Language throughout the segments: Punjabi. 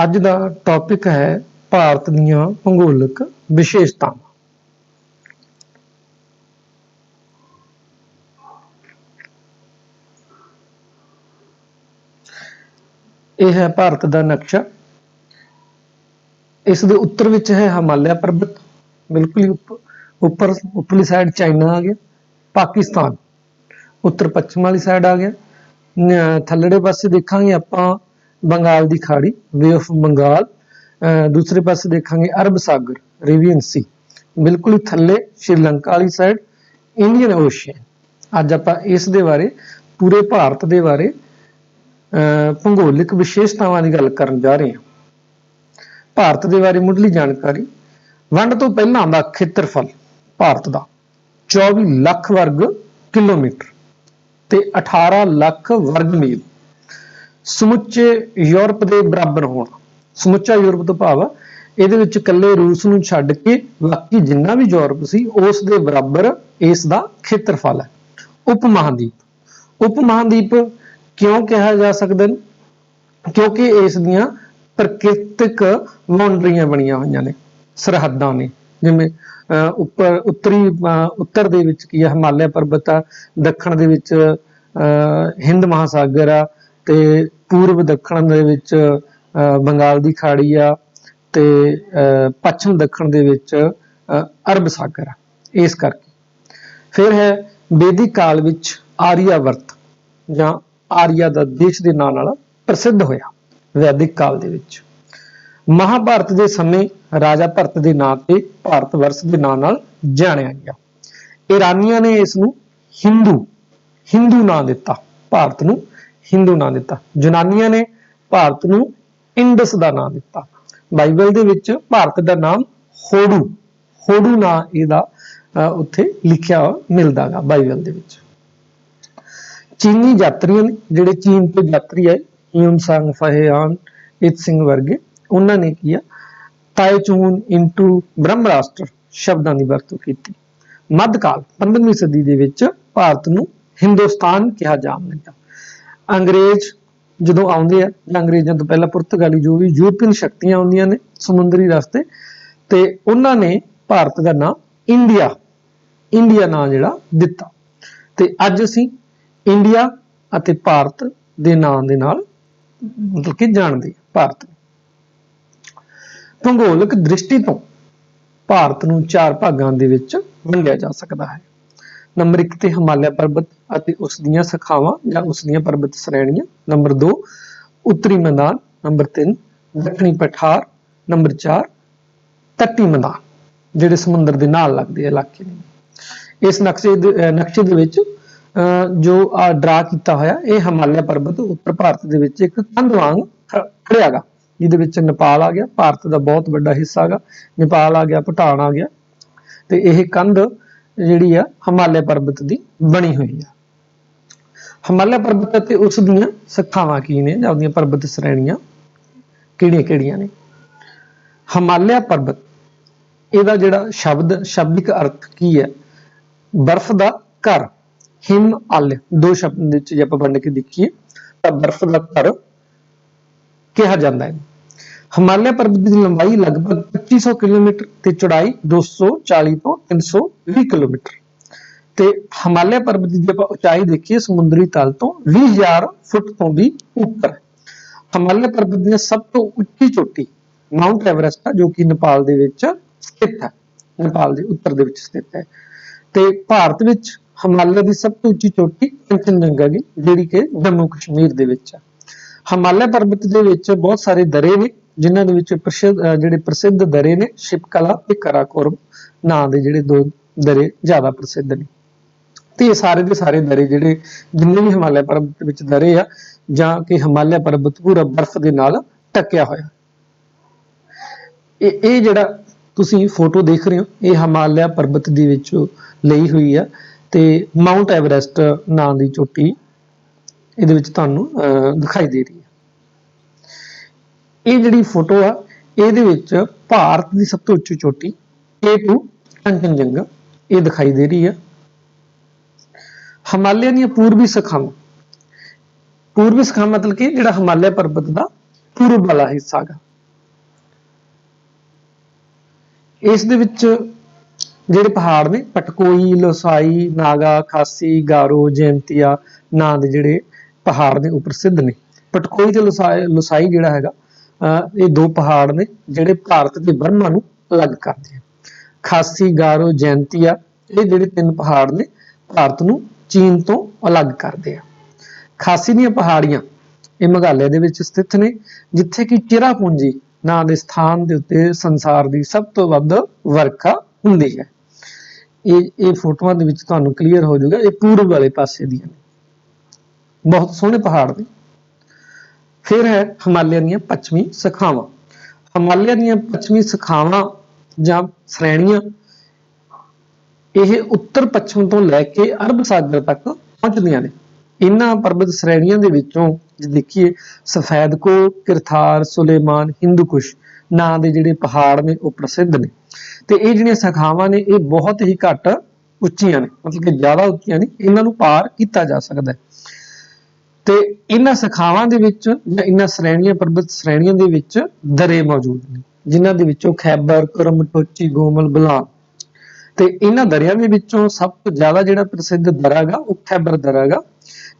ਅੱਜ ਦਾ ਟੌਪਿਕ ਹੈ ਭਾਰਤ ਦੀਆਂ ਭੂਗੋਲਿਕ ਵਿਸ਼ੇਸ਼ਤਾਵਾਂ। ਇਹ ਹੈ ਭਾਰਤ ਦਾ ਨਕਸ਼ਾ। ਇਸ ਦੇ ਉੱਤਰ ਵਿੱਚ ਹੈ ਹਿਮਾਲਿਆ ਪਰਬਤ, ਬਿਲਕੁਲ ਹੀ ਉੱਪਰ ਉੱਪਰਲੀ ਸਾਈਡ ਚਾਈਨਾ ਆ ਗਿਆ, ਪਾਕਿਸਤਾਨ ਉੱਤਰ ਪੱਛਮ ਵਾਲੀ ਸਾਈਡ ਆ ਗਿਆ, ਥੱਲੜੇ ਪਾਸੇ ਦੇਖਾਂਗੇ ਆਪਾਂ ਬੰਗਾਲ ਦੀ ਖਾੜੀ, ਵੇ ਆਫ ਬੰਗਾਲ, ਦੂਸਰੇ ਪਾਸੇ ਦੇਖਾਂਗੇ ਅਰਬ ਸਾਗਰ, ਅਰੇਬੀਅਨ ਸੀ, ਬਿਲਕੁਲ ਹੀ ਥੱਲੇ ਸ਼੍ਰੀਲੰਕਾ ਵਾਲੀ ਸਾਈਡ ਇੰਡੀਅਨ ਓਸ਼ੀਅਨ। ਅੱਜ ਆਪਾਂ ਇਸ ਦੇ ਬਾਰੇ, ਪੂਰੇ ਭਾਰਤ ਦੇ ਬਾਰੇ ਭੂਗੋਲਿਕ ਵਿਸ਼ੇਸ਼ਤਾਵਾਂ ਦੀ ਗੱਲ ਕਰਨ ਜਾ ਰਹੇ ਹਾਂ। ਭਾਰਤ ਦੇ ਬਾਰੇ ਮੁੱਢਲੀ ਜਾਣਕਾਰੀ। ਵੰਡ ਤੋਂ ਪਹਿਲਾਂ ਦਾ ਖੇਤਰਫਲ ਭਾਰਤ ਦਾ 24 ਲੱਖ ਵਰਗ ਕਿਲੋਮੀਟਰ ਤੇ 18 ਲੱਖ ਵਰਗ ਮੀਲ। ਸਮੁੱਚੇ ਯੂਰਪ ਦੇ ਬਰਾਬਰ ਹੋਣਾ। ਸਮੁੱਚਾ ਯੂਰਪ ਤੋਂ ਭਾਵ ਆ ਇਹਦੇ ਵਿੱਚ ਇਕੱਲੇ ਰੂਸ ਨੂੰ ਛੱਡ ਕੇ ਬਾਕੀ ਜਿੰਨਾ ਵੀ ਯੂਰਪ ਸੀ ਉਸ ਦੇ ਬਰਾਬਰ ਇਸ ਦਾ ਖੇਤਰਫਲ ਹੈ। ਉਪ ਮਹਾਂਦੀਪ। ਉਪ ਮਹਾਂਦੀਪ ਕਿਉਂ ਕਿਹਾ ਜਾ ਸਕਦਾ? ਕਿਉਂਕਿ ਇਸ ਦੀਆਂ ਪ੍ਰਕਿਰਤਿਕ ਬਾਉਂਡਰੀਆਂ ਬਣੀਆਂ ਹੋਈਆਂ ਨੇ, ਸਰਹੱਦਾਂ ਨੇ। ਜਿਵੇਂ ਉੱਤਰ ਦੇ ਵਿੱਚ ਕੀ ਆ, ਹਿਮਾਲਿਆ ਪਰਬਤ ਆ, ਦੱਖਣ ਦੇ ਵਿੱਚ ਹਿੰਦ ਮਹਾਸਾਗਰ ਆ, ਤੇ ਪੂਰਬ ਦੱਖਣ ਦੇ ਵਿੱਚ ਬੰਗਾਲ ਦੀ ਖਾੜੀ ਆ, ਤੇ ਪੱਛਮ ਦੱਖਣ ਦੇ ਵਿੱਚ ਅਰਬ ਸਾਗਰ ਆ। ਇਸ ਕਰਕੇ ਫਿਰ ਹੈ ਵੈਦਿਕ ਕਾਲ ਵਿੱਚ ਆਰੀਆਵਰਤ ਜਾਂ ਆਰੀਆ ਦਾ ਦੇਸ਼ ਦੇ ਨਾਂ ਨਾਲ ਪ੍ਰਸਿੱਧ ਹੋਇਆ। ਵੈਦਿਕ ਕਾਲ ਦੇ ਵਿੱਚ ਮਹਾਭਾਰਤ ਦੇ ਸਮੇਂ ਰਾਜਾ ਭਰਤ ਦੇ ਨਾਂ ਤੇ ਭਾਰਤ ਵਰਸ਼ ਦੇ ਨਾਂ ਨਾਲ ਜਾਣਿਆ ਗਿਆ। ਈਰਾਨੀਆਂ ਨੇ ਇਸ ਨੂੰ ਹਿੰਦੂ ਨਾਂ ਦਿੱਤਾ, ਭਾਰਤ ਨੂੰ ਹਿੰਦੂ ਨਾਂ ਦਿੱਤਾ। ਯੂਨਾਨੀਆਂ ਨੇ ਭਾਰਤ ਨੂੰ ਇੰਡਸ ਦਾ ਨਾਂ ਦਿੱਤਾ। ਬਾਈਬਲ ਦੇ ਵਿੱਚ ਭਾਰਤ ਦਾ ਨਾਮ ਹੋੜੂ ਨਾਂ ਇਹਦਾ ਉੱਥੇ ਲਿਖਿਆ ਮਿਲਦਾ ਗਾ ਬਾਈਬਲ ਦੇ ਵਿੱਚ। ਚੀਨੀ ਯਾਤਰੀਆਂ ਨੇ, ਜਿਹੜੇ ਚੀਨ ਤੋਂ ਯਾਤਰੀ ਆਏ, ਹਿਊਨ-ਸਾਂਗ, ਫਾਹੇਯਾਨ, ਇਤ ਸਿੰਘ ਵਰਗੇ, ਉਹਨਾਂ ਨੇ ਕੀ ਆ ਤਾਏਚੂਨ ਇੰਟੂ ਬ੍ਰਹਮ ਰਾਸ਼ਟਰ ਸ਼ਬਦਾਂ ਦੀ ਵਰਤੋਂ ਕੀਤੀ। ਮੱਧਕਾਲ 15ਵੀਂ ਸਦੀ ਦੇ ਵਿੱਚ ਭਾਰਤ ਨੂੰ ਹਿੰਦੁਸਤਾਨ ਕਿਹਾ ਜਾਣ ਲੱਗਾ। ਅੰਗਰੇਜ਼ ਜਦੋਂ ਆਉਂਦੇ ਆ, ਜਾਂ ਅੰਗਰੇਜ਼ਾਂ ਤੋਂ ਪਹਿਲਾਂ ਪੁਰਤਗਾਲੀ, ਜੋ ਵੀ ਯੂਰਪੀਅਨ ਸ਼ਕਤੀਆਂ ਆਉਂਦੀਆਂ ਨੇ ਸਮੁੰਦਰੀ ਰਸਤੇ, ਤੇ ਉਹਨਾਂ ਨੇ ਭਾਰਤ ਦਾ ਨਾਂ ਇੰਡੀਆ ਨਾਂ ਜਿਹੜਾ ਦਿੱਤਾ। ਤੇ ਅੱਜ ਅਸੀਂ ਇੰਡੀਆ ਅਤੇ ਭਾਰਤ ਦੇ ਨਾਂ ਦੇ ਨਾਲ ਮਤਲਬ ਕਿ ਜਾਣਦੇ ਭਾਰਤ ਨੂੰ। ਭੂਗੋਲਿਕ ਦ੍ਰਿਸ਼ਟੀ ਤੋਂ ਭਾਰਤ ਨੂੰ 4 ਭਾਗਾਂ ਦੇ ਵਿੱਚ ਵੰਡਿਆ ਜਾ ਸਕਦਾ ਹੈ। ਨੰਬਰ 1 ਤੇ ਹਿਮਾਲਿਆ ਪਰਬਤ ਅਤੇ ਉਸ ਦੀਆਂ ਸ਼ਾਖਾਵਾਂ ਜਾਂ ਉਸ ਦੀਆਂ ਪਰਬਤ ਸ਼੍ਰੇਣੀਆਂ। ਨੰਬਰ 2 ਉੱਤਰੀ ਮੈਦਾਨ। ਨੰਬਰ 3 ਦੱਖਣੀ ਪਠਾਰ। ਨੰਬਰ 4 ਤੱਟੀ ਮੈਦਾਨ, ਜਿਹੜੇ ਸਮੁੰਦਰ ਦੇ ਨਾਲ ਲੱਗਦੇ ਇਲਾਕੇ ਨੇ। ਇਸ ਨਕਸ਼ੇ ਦੇ ਵਿੱਚ ਜੋ ਡਰਾ ਕੀਤਾ ਹੋਇਆ, ਇਹ ਹਿਮਾਲਿਆ ਪਰਬਤ ਉੱਤਰ ਭਾਰਤ ਦੇ ਵਿੱਚ ਇੱਕ ਕੰਧ ਵਾਂਗ ਖੜਿਆ ਗਾ, ਜਿਹਦੇ ਵਿੱਚ ਨੇਪਾਲ ਆ ਗਿਆ, ਭਾਰਤ ਦਾ ਬਹੁਤ ਵੱਡਾ ਹਿੱਸਾ ਗਾ, ਨੇਪਾਲ ਆ ਗਿਆ, ਭੂਟਾਨ ਆ ਗਿਆ, ਤੇ ਇਹ ਕੰਧ ਜਿਹੜੀ ਆ ਹਿਮਾਲਿਆ ਪਰਬਤ ਦੀ ਬਣੀ ਹੋਈ ਆ। ਹਿਮਾਲਿਆ ਪਰਬਤ ਅਤੇ ਉਸ ਦੀਆਂ ਸ਼ਾਖਾਵਾਂ ਕੀ ਨੇ, ਜਾਂ ਉਹਦੀਆਂ ਪਰਬਤ ਸ਼੍ਰੇਣੀਆਂ ਕਿਹੜੀਆਂ ਨੇ? ਹਿਮਾਲਿਆ ਪਰਬਤ, ਇਹਦਾ ਜਿਹੜਾ ਸ਼ਬਦਿਕ ਅਰਥ ਕੀ ਹੈ? ਬਰਫ਼ ਦਾ ਘਰ। ਹਿਮ ਆਲਿਆ, 2 ਸ਼ਬਦ ਦੇ ਵਿੱਚ ਜੇ ਆਪਾਂ ਵੰਡ ਕੇ ਦੇਖੀਏ ਤਾਂ ਬਰਫ਼ ਦਾ ਘਰ ਕਿਹਾ ਜਾਂਦਾ ਹੈ। ਹਿਮਾਲਿਆ ਪਰਬਤ ਦੀ ਲੰਬਾਈ ਲਗਭਗ 2500 ਕਿਲੋਮੀਟਰ ਤੇ ਚੌੜਾਈ 240 ਤੋਂ 320 ਕਿਲੋਮੀਟਰ। ਤੇ ਹਿਮਾਲਿਆ ਪਰਬਤ ਦੀ ਜੇ ਆਪਾਂ ਉਚਾਈ ਦੇਖੀਏ ਸਮੁੰਦਰੀ ਤਲ ਤੋਂ 20,000 ਫੁੱਟ ਤੋਂ ਵੀ ਉੱਪਰ ਹੈ। ਹਿਮਾਲਿਆ ਪਰਬਤ ਦੀ ਸਭ ਤੋਂ ਉੱਚੀ ਚੋਟੀ ਮਾਊਂਟ ਐਵਰੈਸਟ ਆ, ਜੋ ਕਿ ਨੇਪਾਲ ਦੇ ਵਿੱਚ ਸਥਿਤ ਹੈ, ਨੇਪਾਲ ਦੇ ਉੱਤਰ ਦੇ ਵਿੱਚ ਸਥਿਤ ਹੈ। ਤੇ ਭਾਰਤ ਵਿੱਚ ਹਿਮਾਲਿਆ ਦੀ ਸਭ ਤੋਂ ਉੱਚੀ ਚੋਟੀ ਕੰਚਨਜੰਗਾ ਗੀ, ਜਿਹੜੀ ਕਿ ਜੰਮੂ ਕਸ਼ਮੀਰ ਦੇ ਵਿੱਚ ਹੈ। ਹਿਮਾਲਿਆ ਪਰਬਤ ਦੇ ਵਿੱਚ ਬਹੁਤ ਸਾਰੇ ਦਰੇ ਨੇ, ਜਿਨ੍ਹਾਂ ਦੇ ਵਿੱਚ ਪ੍ਰਸਿੱਧ ਦਰੇ ਨੇ ਸ਼ਿਵਕਲਾ ਤੇ ਕਰਾਕੋਰਮ ਨਾਂ ਦੇ ਜਿਹੜੇ 2 ਦਰੇ ਜ਼ਿਆਦਾ ਪ੍ਰਸਿੱਧ ਨੇ। ਤੇ ਇਹ ਸਾਰੇ ਦੇ ਸਾਰੇ ਦਰੇ ਜਿਹੜੇ ਜਿੰਨੇ ਵੀ ਹਿਮਾਲਿਆ ਪਰਬਤ ਵਿੱਚ ਦਰੇ ਆ, ਜਾਂ ਕਿ ਹਿਮਾਲਿਆ ਪਰਬਤ ਪੂਰਾ ਬਰਫ਼ ਦੇ ਨਾਲ ਢੱਕਿਆ ਹੋਇਆ। ਇਹ ਜਿਹੜਾ ਤੁਸੀਂ ਫੋਟੋ ਦੇਖ ਰਹੇ ਹੋ, ਇਹ ਹਿਮਾਲਿਆ ਪਰਬਤ ਦੇ ਵਿੱਚ ਲਈ ਹੋਈ ਆ, ਤੇ ਮਾਊਂਟ ਐਵਰੈਸਟ ਨਾਂ ਦੀ ਚੋਟੀ ਇਹਦੇ ਵਿੱਚ ਤੁਹਾਨੂੰ ਦਿਖਾਈ ਦੇ ਰਹੀ ਹੈ। ਇਹ ਜਿਹੜੀ ਫੋਟੋ ਆ, ਇਹਦੇ ਵਿੱਚ ਭਾਰਤ ਦੀ ਸਭ ਤੋਂ ਉੱਚੀ ਚੋਟੀ K2 ਕੰਚਨਜੰਗਾ ਇਹ ਦਿਖਾਈ ਦੇ ਰਹੀ ਹੈ। ਹਿਮਾਲਿਆ ਦੀਆਂ ਪੂਰਬੀ ਸ਼ਾਖਾਵਾਂ ਮਤਲਬ ਕਿ ਜਿਹੜਾ ਹਿਮਾਲਿਆ ਪਰਬਤ ਦਾ ਪੂਰਬ ਵਾਲਾ ਹਿੱਸਾ ਗਾ, ਇਸ ਦੇ ਵਿੱਚ ਜਿਹੜੇ ਪਹਾੜ ਨੇ ਪਟਕੋਈ, ਲੋਸਾਈ, ਨਾਗਾ, ਖਾਸੀ, ਗਾਰੋ, ਜੈਂਤੀਆ ਨਾਂ ਦੇ ਜਿਹੜੇ ਪਹਾੜ ਨੇ ਉਹ ਪ੍ਰਸਿੱਧ ਨੇ। ਪਟਕੋਈ ਤੇ ਲੋਸਾਈ ਜਿਹੜਾ ਹੈਗਾ ਇਹ ਦੋ ਪਹਾੜ ਨੇ ਜਿਹੜੇ ਭਾਰਤ ਤੇ ਬਰਮਾ ਨੂੰ ਅਲੱਗ ਕਰਦੇ ਆ। ਖਾਸੀ, ਗਾਰੋ, ਜੈਂਤੀਆ ਇਹ ਜਿਹੜੇ ਤਿੰਨ ਪਹਾੜ ਨੇ ਭਾਰਤ ਨੂੰ ਚੀਨ ਤੋਂ ਅਲੱਗ ਕਰਦੇ ਆ। ਖਾਸੀ ਦੀਆਂ ਪਹਾੜੀਆਂ ਇਹ ਮੇਘਾਲਿਆ ਦੇ ਵਿੱਚ ਸਥਿਤ ਨੇ, ਜਿੱਥੇ ਕਿ ਚਿਰਾਪੂੰਜੀ ਨਾਂ ਦੇ ਸਥਾਨ ਦੇ ਉੱਤੇ ਸੰਸਾਰ ਦੀ ਸਭ ਤੋਂ ਵੱਧ ਵਰਖਾ ਹੁੰਦੀ ਹੈ। ਇਹ ਫੋਟੋਆਂ ਦੇ ਵਿੱਚ ਤੁਹਾਨੂੰ ਕਲੀਅਰ ਹੋ ਜਾਊਗਾ, ਇਹ ਪੂਰਬ ਵਾਲੇ ਪਾਸੇ ਦੀਆਂ ਨੇ। ਬਹੁਤ ਸੋਹਣੇ ਪਹਾੜ ਨੇ। ਫਿਰ ਹੈ ਹਿਮਾਲਿਆ ਦੀਆਂ ਪੱਛਮੀ ਸ਼ਾਖਾਵਾਂ। ਹਿਮਾਲਿਆ ਦੀਆਂ ਪੱਛਮੀ ਸ਼ਾਖਾਵਾਂ ਜਾਂ ਸ਼੍ਰੇਣੀਆਂ ਇਹ ਉੱਤਰ ਪੱਛਮ ਤੋਂ ਲੈ ਕੇ ਅਰਬ ਸਾਗਰ ਤੱਕ ਪਹੁੰਚਦੀਆਂ ਨੇ। ਇਹਨਾਂ ਪਰਬਤ ਸ਼੍ਰੇਣੀਆਂ ਦੇ ਵਿੱਚੋਂ ਜੇ ਦੇਖੀਏ ਸਫੈਦਕੋ, ਕਿਰਥਾਰ, ਸੁਲੇਮਾਨ, ਹਿੰਦੂਕੁਸ਼ ਨਾਂ ਦੇ ਜਿਹੜੇ ਪਹਾੜ ਨੇ ਉਹ ਪ੍ਰਸਿੱਧ ਨੇ। ਤੇ ਇਹ ਜਿਹੜੀਆਂ ਸ਼ਾਖਾਵਾਂ ਨੇ ਇਹ ਬਹੁਤ ਹੀ ਘੱਟ ਉੱਚੀਆਂ ਨੇ, ਮਤਲਬ ਕਿ ਜ਼ਿਆਦਾ ਉੱਚੀਆਂ ਨਹੀਂ, ਇਹਨਾਂ ਨੂੰ ਪਾਰ ਕੀਤਾ ਜਾ ਸਕਦਾ ਹੈ। ਤੇ ਇਹਨਾਂ ਸ਼ਾਖਾਵਾਂ ਦੇ ਵਿੱਚ ਜਾਂ ਇਹਨਾਂ ਸ਼੍ਰੇਣੀਆਂ ਪਰਬਤ ਸ਼੍ਰੇਣੀਆਂ ਦੇ ਵਿੱਚ ਦਰੇ ਮੌਜੂਦ ਨੇ, ਜਿਨ੍ਹਾਂ ਦੇ ਵਿੱਚੋਂ ਖੈਬਰ, ਕਰਮ, ਟੋਚੀ, ਗੋਮਲ, ਬਲਾਨ। ਤੇ ਇਹਨਾਂ ਦਰਿਆਂ ਦੇ ਵਿੱਚੋਂ ਸਭ ਤੋਂ ਜ਼ਿਆਦਾ ਜਿਹੜਾ ਪ੍ਰਸਿੱਧ ਦਰਾ ਹੈਗਾ ਉਹ ਖੈਬਰ ਦਰਾ ਹੈਗਾ,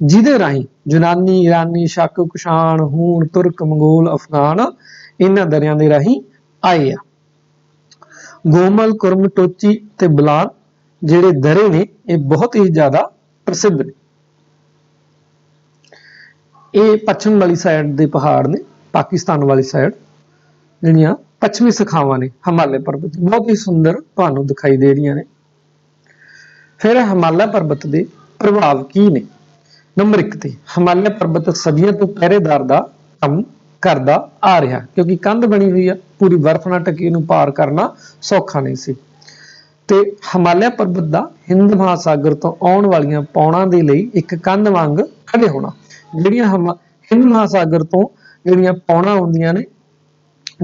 ਜਿਹਦੇ ਰਾਹੀਂ ਯੂਨਾਨੀ, ਈਰਾਨੀ, ਸ਼ਕ, ਕੁਸ਼ਾਣ, ਹੂਣ, ਤੁਰਕ, ਮੰਗੋਲ, ਅਫਗਾਨ ਇਹਨਾਂ ਦਰਿਆਂ ਦੇ ਰਾਹੀਂ ਆਏ ਆ। ਗੋਮਲ, ਕੁਰਮ, ਟੋਚੀ ਤੇ ਬਲਾਨ ਜਿਹੜੇ ਦਰੇ ਨੇ ਇਹ ਬਹੁਤ ਹੀ ਜ਼ਿਆਦਾ ਪ੍ਰਸਿੱਧ ਨੇ। ਇਹ ਪੱਛਮ ਵਾਲੀ ਸਾਈਡ ਦੇ ਪਹਾੜ ਨੇ, ਪਾਕਿਸਤਾਨ ਵਾਲੀ ਸਾਈਡ ਜਿਹੜੀਆਂ ਪੱਛਮੀ ਸ਼ਾਖਾਵਾਂ ਨੇ ਹਿਮਾਲਿਆ ਪਰਬਤ ਬਹੁਤ ਹੀ ਸੁੰਦਰ ਤੁਹਾਨੂੰ ਦਿਖਾਈ ਦੇ ਰਹੀਆਂ ਨੇ। ਫਿਰ ਹਿਮਾਲਿਆ ਪਰਬਤ ਦੇ ਪ੍ਰਭਾਵ ਕੀ ਨੇ? ਨੰਬਰ 1 ਤੇ ਹਿਮਾਲਿਆ ਪਰਬਤ ਸਦੀਆਂ ਤੋਂ ਪਹਿਰੇਦਾਰ ਦਾ ਕੰਮ ਕਰਦਾ ਆ ਰਿਹਾ, ਕਿਉਂਕਿ ਕੰਧ ਬਣੀ ਹੋਈ ਆ, ਪੂਰੀ ਬਰਫ਼ ਨਾਲ ਢਕੀ ਨੂੰ ਪਾਰ ਕਰਨਾ ਸੌਖਾ ਨਹੀਂ ਸੀ। ਤੇ ਹਿਮਾਲਿਆ ਪਰਬਤ ਦਾ ਹਿੰਦ ਮਹਾਸਾਗਰ ਤੋਂ ਆਉਣ ਵਾਲੀਆਂ ਪੌਣਾਂ ਦੇ ਲਈ ਇੱਕ ਕੰਧ ਵਾਂਗ ਖੜੇ ਹੋਣਾ। ਜਿਹੜੀਆਂ ਹਿੰਦ ਮਹਾਸਾਗਰ ਤੋਂ ਜਿਹੜੀਆਂ ਪੌਣਾਂ ਆਉਂਦੀਆਂ ਨੇ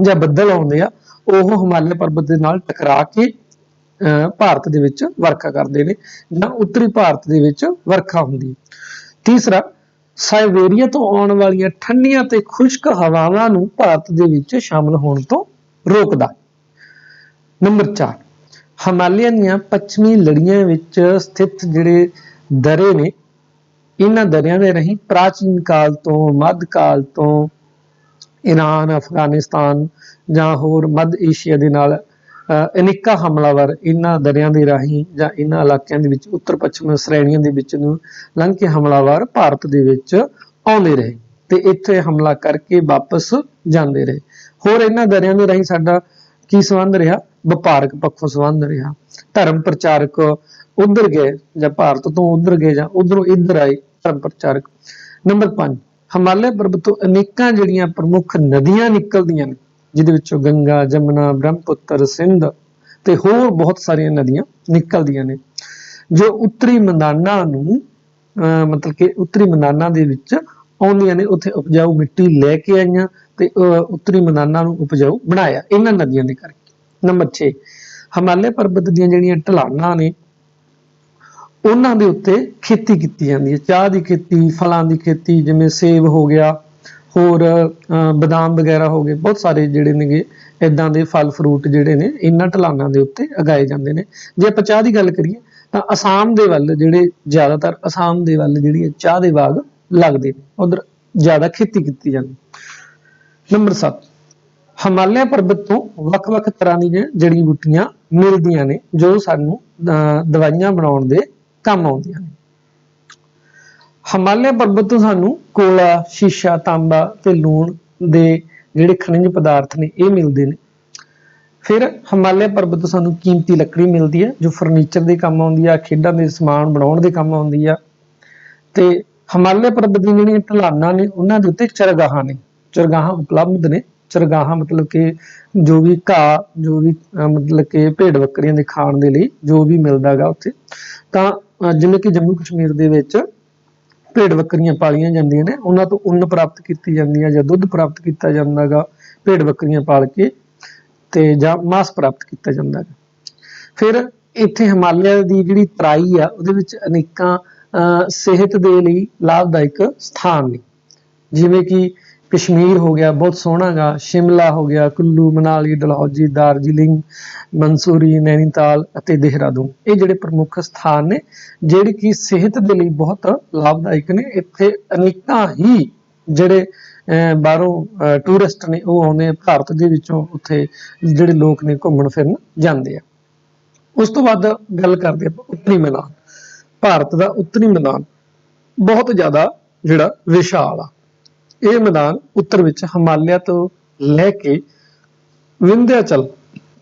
ਜਾਂ ਬੱਦਲ ਆਉਂਦੇ ਆ ਉਹ ਹਿਮਾਲਿਆ ਪਰਬਤ ਦੇ ਨਾਲ ਟਕਰਾ ਕੇ ਭਾਰਤ ਦੇ ਵਿੱਚ ਵਰਖਾ ਕਰਦੇ ਨੇ ਜਾਂ ਉੱਤਰੀ ਭਾਰਤ ਦੇ ਵਿੱਚ ਵਰਖਾ ਹੁੰਦੀ ਹੈ। ਤੀਸਰਾ, ਸਾਈਬੇਰੀਆ ਤੋਂ ਆਉਣ ਵਾਲੀਆਂ ਠੰਡੀਆਂ ਤੇ ਖੁਸ਼ਕ ਹਵਾਵਾਂ ਨੂੰ ਭਾਰਤ ਦੇ ਵਿੱਚ ਸ਼ਾਮਲ ਹੋਣ ਤੋਂ ਰੋਕਦਾ। ਨੰਬਰ 4, ਹਿਮਾਲਿਆ ਦੀਆਂ ਪੱਛਮੀ ਲੜੀਆਂ ਵਿੱਚ ਸਥਿਤ ਜਿਹੜੇ ਦਰੇ ਨੇ ਇਹਨਾਂ ਦਰਿਆਂ ਦੇ ਰਾਹੀਂ ਪ੍ਰਾਚੀਨ ਕਾਲ ਤੋਂ, ਮੱਧ ਕਾਲ ਤੋਂ ਈਰਾਨ, ਅਫਗਾਨਿਸਤਾਨ ਜਾਂ ਹੋਰ ਮੱਧ ਏਸ਼ੀਆ ਦੇ ਨਾਲ ਅਨੇਕਾਂ ਹਮਲਾਵਰ ਇਹਨਾਂ ਦਰਿਆਂ ਦੇ ਰਾਹੀਂ ਜਾਂ ਇਹਨਾਂ ਇਲਾਕਿਆਂ ਦੇ ਵਿੱਚ ਉੱਤਰ ਪੱਛਮ ਸ਼੍ਰੇਣੀਆਂ ਦੇ ਵਿੱਚ ਨੂੰ ਲੰਘ ਕੇ ਹਮਲਾਵਰ ਭਾਰਤ ਦੇ ਵਿੱਚ ਆਉਂਦੇ ਰਹੇ ਤੇ ਇੱਥੇ ਹਮਲਾ ਕਰਕੇ ਵਾਪਸ ਜਾਂਦੇ ਰਹੇ। ਹੋਰ ਇਹਨਾਂ ਦਰਿਆਂ ਦੇ ਰਾਹੀਂ ਸਾਡਾ ਕੀ ਸੰਬੰਧ ਰਿਹਾ? ਵਪਾਰਕ ਪੱਖੋਂ ਸੰਬੰਧ ਰਿਹਾ। ਧਰਮ ਪ੍ਰਚਾਰਕ ਉਧਰ ਗਏ ਜਾਂ ਭਾਰਤ ਤੋਂ ਉਧਰ ਗਏ ਜਾਂ ਉਧਰੋਂ ਇੱਧਰ ਆਏ ਧਰਮ ਪ੍ਰਚਾਰਕ। ਨੰਬਰ 5, ਹਿਮਾਲਿਆ ਪਰਬਤ ਤੋਂ ਅਨੇਕਾਂ ਜਿਹੜੀਆਂ ਪ੍ਰਮੁੱਖ ਨਦੀਆਂ ਨਿਕਲਦੀਆਂ ਨੇ, ਜਿਹਦੇ ਵਿੱਚੋਂ ਗੰਗਾ, ਜਮਨਾ, ਬ੍ਰਹਮਪੁੱਤਰ, ਸਿੰਧ ਤੇ ਹੋਰ ਬਹੁਤ ਸਾਰੀਆਂ ਨਦੀਆਂ ਨਿਕਲਦੀਆਂ ਨੇ, ਜੋ ਉੱਤਰੀ ਮੈਦਾਨਾਂ ਨੂੰ ਮਤਲਬ ਕਿ ਉੱਤਰੀ ਮੈਦਾਨਾਂ ਦੇ ਵਿੱਚ ਆਉਂਦੀਆਂ ਨੇ, ਉੱਥੇ ਉਪਜਾਊ ਮਿੱਟੀ ਲੈ ਕੇ ਆਈਆਂ ਤੇ ਉੱਤਰੀ ਮੈਦਾਨਾਂ ਨੂੰ ਉਪਜਾਊ ਬਣਾਇਆ ਇਹਨਾਂ ਨਦੀਆਂ ਦੇ ਕਰਕੇ। ਨੰਬਰ 6, ਹਿਮਾਲਿਆ ਪਰਬਤ ਦੀਆਂ ਜਿਹੜੀਆਂ ਢਲਾਣਾਂ ਨੇ ਉਹਨਾਂ ਦੇ ਉੱਤੇ ਖੇਤੀ ਕੀਤੀ ਜਾਂਦੀ ਹੈ। ਚਾਹ ਦੀ ਖੇਤੀ, ਫਲਾਂ ਦੀ ਖੇਤੀ, ਜਿਵੇਂ ਸੇਬ ਹੋ ਗਿਆ, ਹੋਰ ਬਦਾਮ ਵਗੈਰਾ ਹੋ ਗਏ, ਬਹੁਤ ਸਾਰੇ ਜਿਹੜੇ ਨੇਗੇ ਇੱਦਾਂ ਦੇ ਫਲ ਫਰੂਟ ਜਿਹੜੇ ਨੇ ਇਹਨਾਂ ਢਲਾਣਾਂ ਦੇ ਉੱਤੇ ਉਗਾਏ ਜਾਂਦੇ ਨੇ। ਜੇ ਆਪਾਂ ਚਾਹ ਦੀ ਗੱਲ ਕਰੀਏ ਤਾਂ ਅਸਾਮ ਦੇ ਵੱਲ ਜਿਹੜੇ ਜ਼ਿਆਦਾਤਰ ਅਸਾਮ ਦੇ ਵੱਲ ਜਿਹੜੀ ਚਾਹ ਦੇ ਬਾਗ ਲੱਗਦੇ ਨੇ, ਉਧਰ ਜ਼ਿਆਦਾ ਖੇਤੀ ਕੀਤੀ ਜਾਂਦੀ। ਨੰਬਰ 7, ਹਿਮਾਲਿਆ ਪਰਬਤ ਤੋਂ ਵੱਖ-ਵੱਖ ਤਰ੍ਹਾਂ ਦੀਆਂ ਜੜੀ ਬੂਟੀਆਂ ਮਿਲਦੀਆਂ ਨੇ ਜੋ ਸਾਨੂੰ ਦਵਾਈਆਂ ਬਣਾਉਣ ਦੇ ਕੰਮ ਆਉਂਦੀਆਂ ਨੇ। ਹਿਮਾਲਿਆ ਪਰਬਤ ਤੋਂ ਸਾਨੂੰ ਕੋਲਾ, ਸ਼ੀਸ਼ਾ, ਤਾਂਬਾ ਤੇ ਲੂਣ ਦੇ ਜਿਹੜੇ ਖਣਿਜ ਪਦਾਰਥ ਨੇ ਇਹ ਮਿਲਦੇ ਨੇ। ਫਿਰ ਹਿਮਾਲਿਆ ਪਰਬਤ ਤੋਂ ਸਾਨੂੰ ਕੀਮਤੀ ਲੱਕੜੀ ਮਿਲਦੀ ਹੈ ਜੋ ਫਰਨੀਚਰ ਦੇ ਕੰਮ ਆਉਂਦੀ ਆ, ਖੇਡਾਂ ਦੇ ਸਮਾਨ ਬਣਾਉਣ ਦੇ ਕੰਮ ਆਉਂਦੀ ਆ। ਤੇ ਹਿਮਾਲਿਆ ਪਰਬਤ ਦੀਆਂ ਜਿਹੜੀਆਂ ਢਲਾਣਾਂ ਨੇ ਉਹਨਾਂ ਦੇ ਉੱਤੇ ਚਰਗਾਹਾਂ ਨੇ, ਚਰਗਾਹਾਂ ਉਪਲਬਧ ਨੇ। ਚਰਗਾਹਾਂ ਮਤਲਬ ਕਿ ਜੋ ਵੀ ਘਾਹ, ਜੋ ਵੀ ਮਤਲਬ ਕਿ ਭੇਡ ਬੱਕਰੀਆਂ ਦੇ ਖਾਣ ਦੇ ਲਈ ਜੋ ਵੀ ਮਿਲਦਾ ਹੈਗਾ ਉੱਥੇ। ਤਾਂ ਜਿਵੇਂ ਕਿ ਜੰਮੂ ਕਸ਼ਮੀਰ ਦੇ ਵਿੱਚ ਭੇਡ ਬੱਕਰੀਆਂ ਪਾਲੀਆਂ ਜਾਂਦੀਆਂ ਨੇ, ਉਹਨਾਂ ਤੋਂ ਉੱਨ ਪ੍ਰਾਪਤ ਕੀਤੀ ਜਾਂਦੀ ਹੈ ਜਾਂ ਦੁੱਧ ਪ੍ਰਾਪਤ ਕੀਤਾ ਜਾਂਦਾ ਹੈਗਾ ਭੇਡ ਬੱਕਰੀਆਂ ਪਾਲ ਕੇ, ਤੇ ਜਾਂ ਮਾਸ ਪ੍ਰਾਪਤ ਕੀਤਾ ਜਾਂਦਾ ਹੈ। ਫਿਰ ਇੱਥੇ ਹਿਮਾਲਿਆ ਦੀ ਜਿਹੜੀ ਤਰਾਈ ਆ ਉਹਦੇ ਵਿੱਚ ਅਨੇਕਾਂ ਸਿਹਤ ਦੇ ਲਈ ਲਾਭਦਾਇਕ ਸਥਾਨ ਨੇ, ਜਿਵੇਂ ਕਿ कश्मीर हो गया, बहुत सोहना गा, शिमला हो गया, कुल्लू मनाली, डलहौजी, दार्जिलिंग, मंसूरी, नैनीताल ਅਤੇ देहरादून। ਇਹ ਜਿਹੜੇ ਪ੍ਰਮੁੱਖ ਸਥਾਨ ਨੇ ਜਿਹੜੇ ਕਿ ਸਿਹਤ ਦੇ ਲਈ ਬਹੁਤ ਲਾਭਦਾਇਕ ਨੇ। ਇੱਥੇ ਅਨੇਕਾਂ ਹੀ ਜਿਹੜੇ ਬਾਹਰੋਂ ਟੂਰਿਸਟ ਨੇ ਉਹ ਆਉਂਦੇ ਆ, ਭਾਰਤ ਦੇ ਵਿੱਚੋਂ ਉੱਥੇ ਜਿਹੜੇ ਲੋਕ ਨੇ ਘੁੰਮਣ ਫਿਰਨ ਜਾਂਦੇ ਆ। ਉਸ ਤੋਂ ਬਾਅਦ ਗੱਲ ਕਰਦੇ ਆਪਾਂ ਉੱਤਰੀ ਮੈਦਾਨ। ਭਾਰਤ ਦਾ ਉੱਤਰੀ ਮੈਦਾਨ ਬਹੁਤ ਜ਼ਿਆਦਾ ਜਿਹੜਾ ਵਿਸ਼ਾਲ ਆ। ਇਹ ਮੈਦਾਨ ਉੱਤਰ ਵਿੱਚ ਹਿਮਾਲਿਆ ਤੋਂ ਲੈ ਕੇ ਵਿੰਧਿਆਚਲ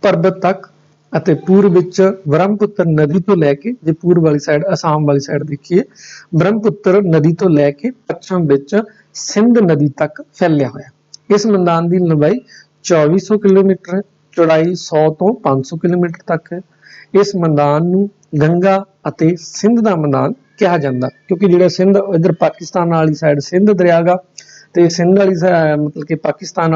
ਪਰਬਤ ਤੱਕ ਅਤੇ ਪੂਰਬ ਵਿੱਚ ਬ੍ਰਹਮਪੁੱਤਰ ਨਦੀ ਤੋਂ ਲੈ ਕੇ, ਜੇ ਪੂਰਬ ਵਾਲੀ ਸਾਈਡ ਅਸਾਮ ਵਾਲੀ ਸਾਈਡ ਦੇਖੀਏ, ਬ੍ਰਹਮਪੁੱਤਰ ਨਦੀ ਤੋਂ ਲੈ ਕੇ ਪੱਛਮ ਵਿੱਚ ਸਿੰਧ ਨਦੀ ਤੱਕ ਫੈਲਿਆ ਹੋਇਆ। ਇਸ ਮੈਦਾਨ ਦੀ ਲੰਬਾਈ 2400 ਕਿਲੋਮੀਟਰ ਹੈ, ਚੌੜਾਈ 100 ਤੋਂ 500 ਕਿਲੋਮੀਟਰ ਤੱਕ ਹੈ। ਇਸ ਮੈਦਾਨ ਨੂੰ ਗੰਗਾ ਅਤੇ ਸਿੰਧ ਦਾ ਮੈਦਾਨ ਕਿਹਾ ਜਾਂਦਾ, ਕਿਉਂਕਿ ਜਿਹੜਾ ਸਿੰਧ ਇੱਧਰ ਪਾਕਿਸਤਾਨ ਵਾਲੀ ਸਾਈਡ ਸਿੰਧ ਦਰਿਆ ਗਾ, ਤੇ ਸਿੰਧ ਵਾਲੀ ਮਤਲਬ ਕਿ ਪਾਕਿਸਤਾਨ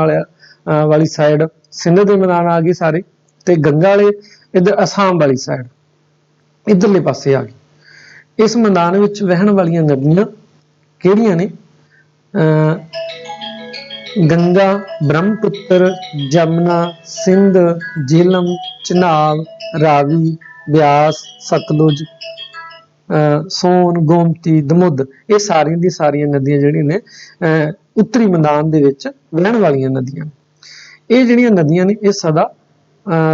ਵਾਲੀ ਸਾਈਡ ਸਿੰਧ ਦੇ ਮੈਦਾਨ ਆ ਗਏ ਸਾਰੇ, ਤੇ ਗੰਗਾ ਵਾਲੇ ਇੱਧਰ ਅਸਾਮ ਵਾਲੀ ਸਾਈਡ ਇੱਧਰਲੇ ਪਾਸੇ ਆ ਗਏ। ਇਸ ਮੈਦਾਨ ਵਿੱਚ ਵਹਿਣ ਵਾਲੀਆਂ ਨਦੀਆਂ ਕਿਹੜੀਆਂ ਨੇ? ਗੰਗਾ, ਬ੍ਰਹਮਪੁੱਤਰ, ਜਮਨਾ, ਸਿੰਧ, ਜੇਹਲਮ, ਚਨਾਬ, ਰਾਵੀ, ਬਿਆਸ, ਸਤਲੁਜ, ਸੋਨ, ਗੋਮਤੀ, ਦਮੁੱਦ, ਇਹ ਸਾਰੀਆਂ ਦੀ ਸਾਰੀਆਂ ਨਦੀਆਂ ਜਿਹੜੀਆਂ ਨੇ ਉੱਤਰੀ ਮੈਦਾਨ ਦੇ ਵਿੱਚ ਵਹਿਣ ਵਾਲੀਆਂ ਨਦੀਆਂ ਨੇ। ਇਹ ਜਿਹੜੀਆਂ ਨਦੀਆਂ ਨੇ ਇਹ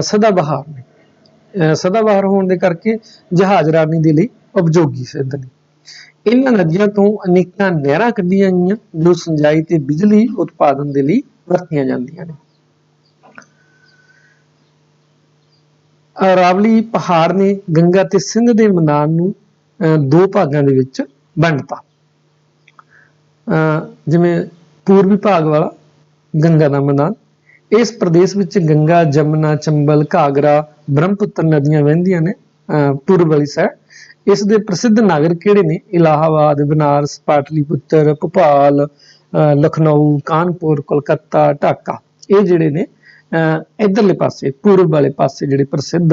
ਸਦਾਬਹਾਰ ਨੇ। ਸਦਾਬਹਾਰ ਹੋਣ ਦੇ ਕਰਕੇ ਜਹਾਜ਼ਰਾਨੀ ਦੇ ਲਈ ਉਪਯੋਗੀ ਸਿੱਧ ਨੇ। ਇਹਨਾਂ ਨਦੀਆਂ ਤੋਂ ਅਨੇਕਾਂ ਨਹਿਰਾਂ ਕੱਢੀਆਂ ਗਈਆਂ ਜੋ ਸਿੰਜਾਈ ਤੇ ਬਿਜਲੀ ਉਤਪਾਦਨ ਦੇ ਲਈ ਵਰਤੀਆਂ ਜਾਂਦੀਆਂ ਨੇ। ਅਰਾਵਲੀ ਪਹਾੜ ਨੇ ਗੰਗਾ ਤੇ ਸਿੰਧ ਦੇ ਮੈਦਾਨ ਨੂੰ ਦੋ ਭਾਗਾਂ ਦੇ ਵਿੱਚ ਵੰਡਤਾ। ਜਿਵੇਂ ਪੂਰਬੀ ਭਾਗ ਵਾਲਾ ਗੰਗਾ ਦਾ ਮੈਦਾਨ, ਇਸ ਪ੍ਰਦੇਸ਼ ਵਿੱਚ ਗੰਗਾ, ਜਮਨਾ, ਚੰਬਲ, ਘਾਗਰਾ, ਬ੍ਰਹਮਪੁੱਤਰ ਨਦੀਆਂ ਵਹਿੰਦੀਆਂ ਨੇ ਪੂਰਬ ਵਾਲੀ ਸਾਈਡ। ਇਸ ਦੇ ਪ੍ਰਸਿੱਧ ਨਗਰ ਕਿਹੜੇ ਨੇ? ਇਲਾਹਾਬਾਦ, ਬਨਾਰਸ, ਪਾਟਲੀਪੁੱਤਰ, ਭੋਪਾਲ, ਲਖਨਊ, ਕਾਨਪੁਰ, ਕੋਲਕਾਤਾ, ਢਾਕਾ। ਇਹ ਜਿਹੜੇ ਨੇ ਇੱਧਰਲੇ ਪਾਸੇ ਪੂਰਬ ਵਾਲੇ ਪਾਸੇ ਜਿਹੜੇ ਪ੍ਰਸਿੱਧ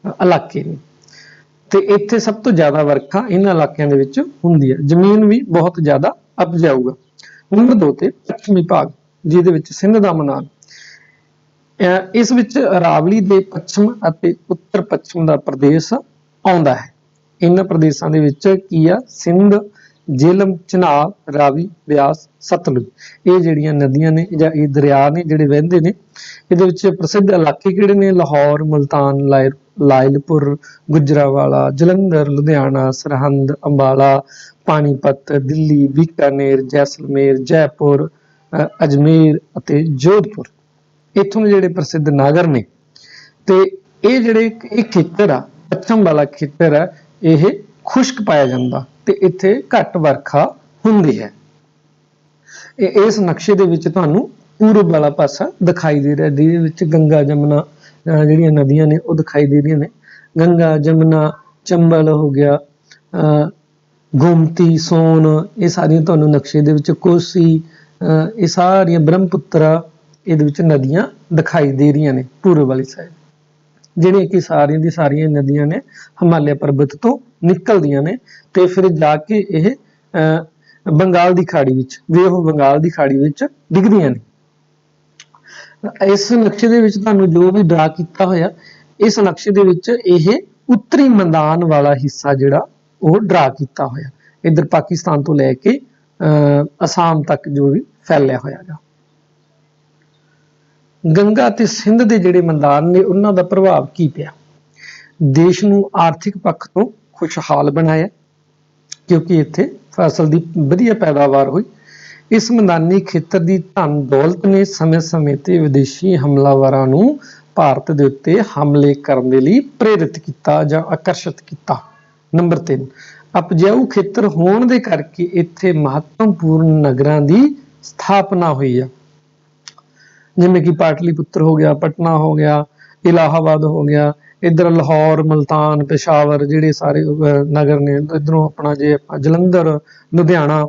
ਇਲਾਕੇ ਨੇ, ਤੇ ਇੱਥੇ ਸਭ ਤੋਂ ਜ਼ਿਆਦਾ ਵਰਖਾ ਇਹਨਾਂ ਇਲਾਕਿਆਂ ਦੇ ਵਿੱਚ ਹੁੰਦੀ ਹੈ। ਜ਼ਮੀਨ ਵੀ ਬਹੁਤ ਜ਼ਿਆਦਾ ਉਪਜਾਊ ਹੈ। ਨੰਬਰ 2 ਤੇ ਪੱਛਮੀ ਭਾਗ, ਜਿਹਦੇ ਵਿੱਚ ਸਿੰਧ ਦਾ ਮੈਦਾਨ। ਇਸ ਵਿੱਚ ਅਰਾਵਲੀ ਦੇ ਪੱਛਮ ਅਤੇ ਉੱਤਰ ਪੱਛਮ ਦਾ ਪ੍ਰਦੇਸ਼ ਆਉਂਦਾ ਹੈ। ਇਹਨਾਂ ਪ੍ਰਦੇਸ਼ਾਂ ਦੇ ਵਿੱਚ ਕੀ ਆ? ਸਿੰਧ, ਜੇਹਲਮ, ਚਨਾਬ, ਰਾਵੀ, ਬਿਆਸ, ਸਤਲੁਜ, ਇਹ ਜਿਹੜੀਆਂ ਨਦੀਆਂ ਨੇ ਜਾਂ ਇਹ ਦਰਿਆ ਨੇ ਜਿਹੜੇ ਵਹਿੰਦੇ ਨੇ। ਇਹਦੇ ਵਿੱਚ ਪ੍ਰਸਿੱਧ ਇਲਾਕੇ ਕਿਹੜੇ ਨੇ? ਲਾਹੌਰ, ਮੁਲਤਾਨ, ਲਾਇਲਪੁਰ, ਗੁਜਰਾਂਵਾਲਾ, ਜਲੰਧਰ, ਲੁਧਿਆਣਾ, ਸਰਹੰਦ, ਅੰਬਾਲਾ, ਪਾਣੀਪਤ, ਦਿੱਲੀ, ਬੀਕਾਨੇਰ, ਜੈਸਲਮੇਰ, ਜੈਪੁਰ, ਅਜਮੇਰ ਅਤੇ ਜੋਧਪੁਰ। ਇੱਥੋਂ ਦੇ ਜਿਹੜੇ ਪ੍ਰਸਿੱਧ ਨਗਰ ਨੇ। ਤੇ ਇਹ ਜਿਹੜੇ ਇਹ ਖੇਤਰ ਆ, ਪੱਛਮ ਵਾਲਾ ਖੇਤਰ ਹੈ, ਇਹ ਖੁਸ਼ਕ ਪਾਇਆ ਜਾਂਦਾ ਤੇ ਇੱਥੇ ਘੱਟ ਵਰਖਾ ਹੁੰਦੀ ਹੈ। ਇਸ ਨਕਸ਼ੇ ਦੇ ਵਿੱਚ ਤੁਹਾਨੂੰ ਪੂਰਬ ਵਾਲਾ ਪਾਸਾ ਦਿਖਾਈ ਦੇ ਰਿਹਾ, ਜਿਹਦੇ ਵਿੱਚ ਗੰਗਾ, ਜਮਨਾ ਜਿਹੜੀਆਂ ਨਦੀਆਂ ਨੇ ਉਹ ਦਿਖਾਈ ਦੇ ਰਹੀਆਂ ਨੇ। ਗੰਗਾ, ਜਮਨਾ, ਚੰਬਲ ਹੋ ਗਿਆ, ਗੋਮਤੀ, ਸੋਨ, ਇਹ ਸਾਰੀਆਂ ਤੁਹਾਨੂੰ ਨਕਸ਼ੇ ਦੇ ਵਿੱਚ, ਕੋਸੀ, ਇਹ ਸਾਰੀਆਂ ਬ੍ਰਹਮਪੁੱਤਰਾ, ਇਹਦੇ ਵਿੱਚ ਨਦੀਆਂ ਦਿਖਾਈ ਦੇ ਰਹੀਆਂ ਨੇ ਪੂਰਬ ਵਾਲੀ ਸਾਈਡ, ਜਿਹੜੀਆਂ ਕਿ ਸਾਰੀਆਂ ਦੀ ਸਾਰੀਆਂ ਨਦੀਆਂ ਨੇ ਹਿਮਾਲਿਆ ਪਰਬਤ ਤੋਂ ਨਿਕਲਦੀਆਂ ਨੇ ਤੇ ਫਿਰ ਜਾ ਕੇ ਇਹ ਬੰਗਾਲ ਦੀ ਖਾੜੀ ਵਿੱਚ ਬੰਗਾਲ ਦੀ ਖਾੜੀ ਵਿੱਚ ਡਿੱਗਦੀਆਂ ਨੇ। ਇਸ ਨਕਸ਼ੇ ਦੇ ਵਿੱਚ ਤੁਹਾਨੂੰ ਜੋ ਵੀ ਡਰਾ ਕੀਤਾ ਹੋਇਆ, ਇਸ ਨਕਸ਼ੇ ਦੇ ਵਿੱਚ ਇਹ ਉੱਤਰੀ ਮੈਦਾਨ ਵਾਲਾ ਹਿੱਸਾ ਜਿਹੜਾ ਉਹ ਡਰਾ ਕੀਤਾ ਹੋਇਆ, ਇੱਧਰ ਪਾਕਿਸਤਾਨ ਤੋਂ ਲੈ ਕੇ ਅਸਾਮ ਤੱਕ ਜੋ ਵੀ ਫੈਲਿਆ ਹੋਇਆ ਗਾ। ਗੰਗਾ ਤੇ ਸਿੰਧ ਦੇ ਜਿਹੜੇ ਮੈਦਾਨ ਨੇ ਉਹਨਾਂ ਦਾ ਪ੍ਰਭਾਵ ਕੀ ਪਿਆ? ਦੇਸ਼ ਨੂੰ ਆਰਥਿਕ ਪੱਖ ਤੋਂ ਖੁਸ਼ਹਾਲ ਬਣਾਇਆ, ਕਿਉਂਕਿ ਇੱਥੇ ਫਸਲ ਦੀ ਵਧੀਆ ਪੈਦਾਵਾਰ ਹੋਈ। ਇਸ ਮੈਦਾਨੀ ਖੇਤਰ ਦੀ ਧਨ ਦੌਲਤ ਨੇ ਸਮੇਂ-ਸਮੇਂ ਤੇ ਵਿਦੇਸ਼ੀ ਹਮਲਾਵਰਾਂ ਨੂੰ ਭਾਰਤ ਦੇ ਉੱਤੇ ਹਮਲੇ ਕਰਨ ਦੇ ਲਈ ਪ੍ਰੇਰਿਤ ਕੀਤਾ ਜਾਂ ਆਕਰਸ਼ਿਤ ਕੀਤਾ। ਨੰਬਰ 3, ਉਪਜਾਊ ਖੇਤਰ ਹੋਣ ਦੇ ਕਰਕੇ ਇੱਥੇ ਮਹੱਤਵਪੂਰਨ ਨਗਰਾਂ ਦੀ ਸਥਾਪਨਾ ਹੋਈ ਆ, ਜਿਵੇਂ ਕਿ ਪਾਟਲੀਪੁੱਤਰ ਹੋ ਗਿਆ, ਪਟਨਾ ਹੋ ਗਿਆ, ਇਲਾਹਾਬਾਦ ਹੋ ਗਿਆ, ਇੱਧਰ ਲਾਹੌਰ, ਮੁਲਤਾਨ, ਪੇਸ਼ਾਵਰ, ਜਿਹੜੇ ਸਾਰੇ ਨਗਰ ਨੇ। ਇੱਧਰੋਂ ਆਪਣਾ ਜੇ ਆਪਾਂ ਜਲੰਧਰ, ਲੁਧਿਆਣਾ,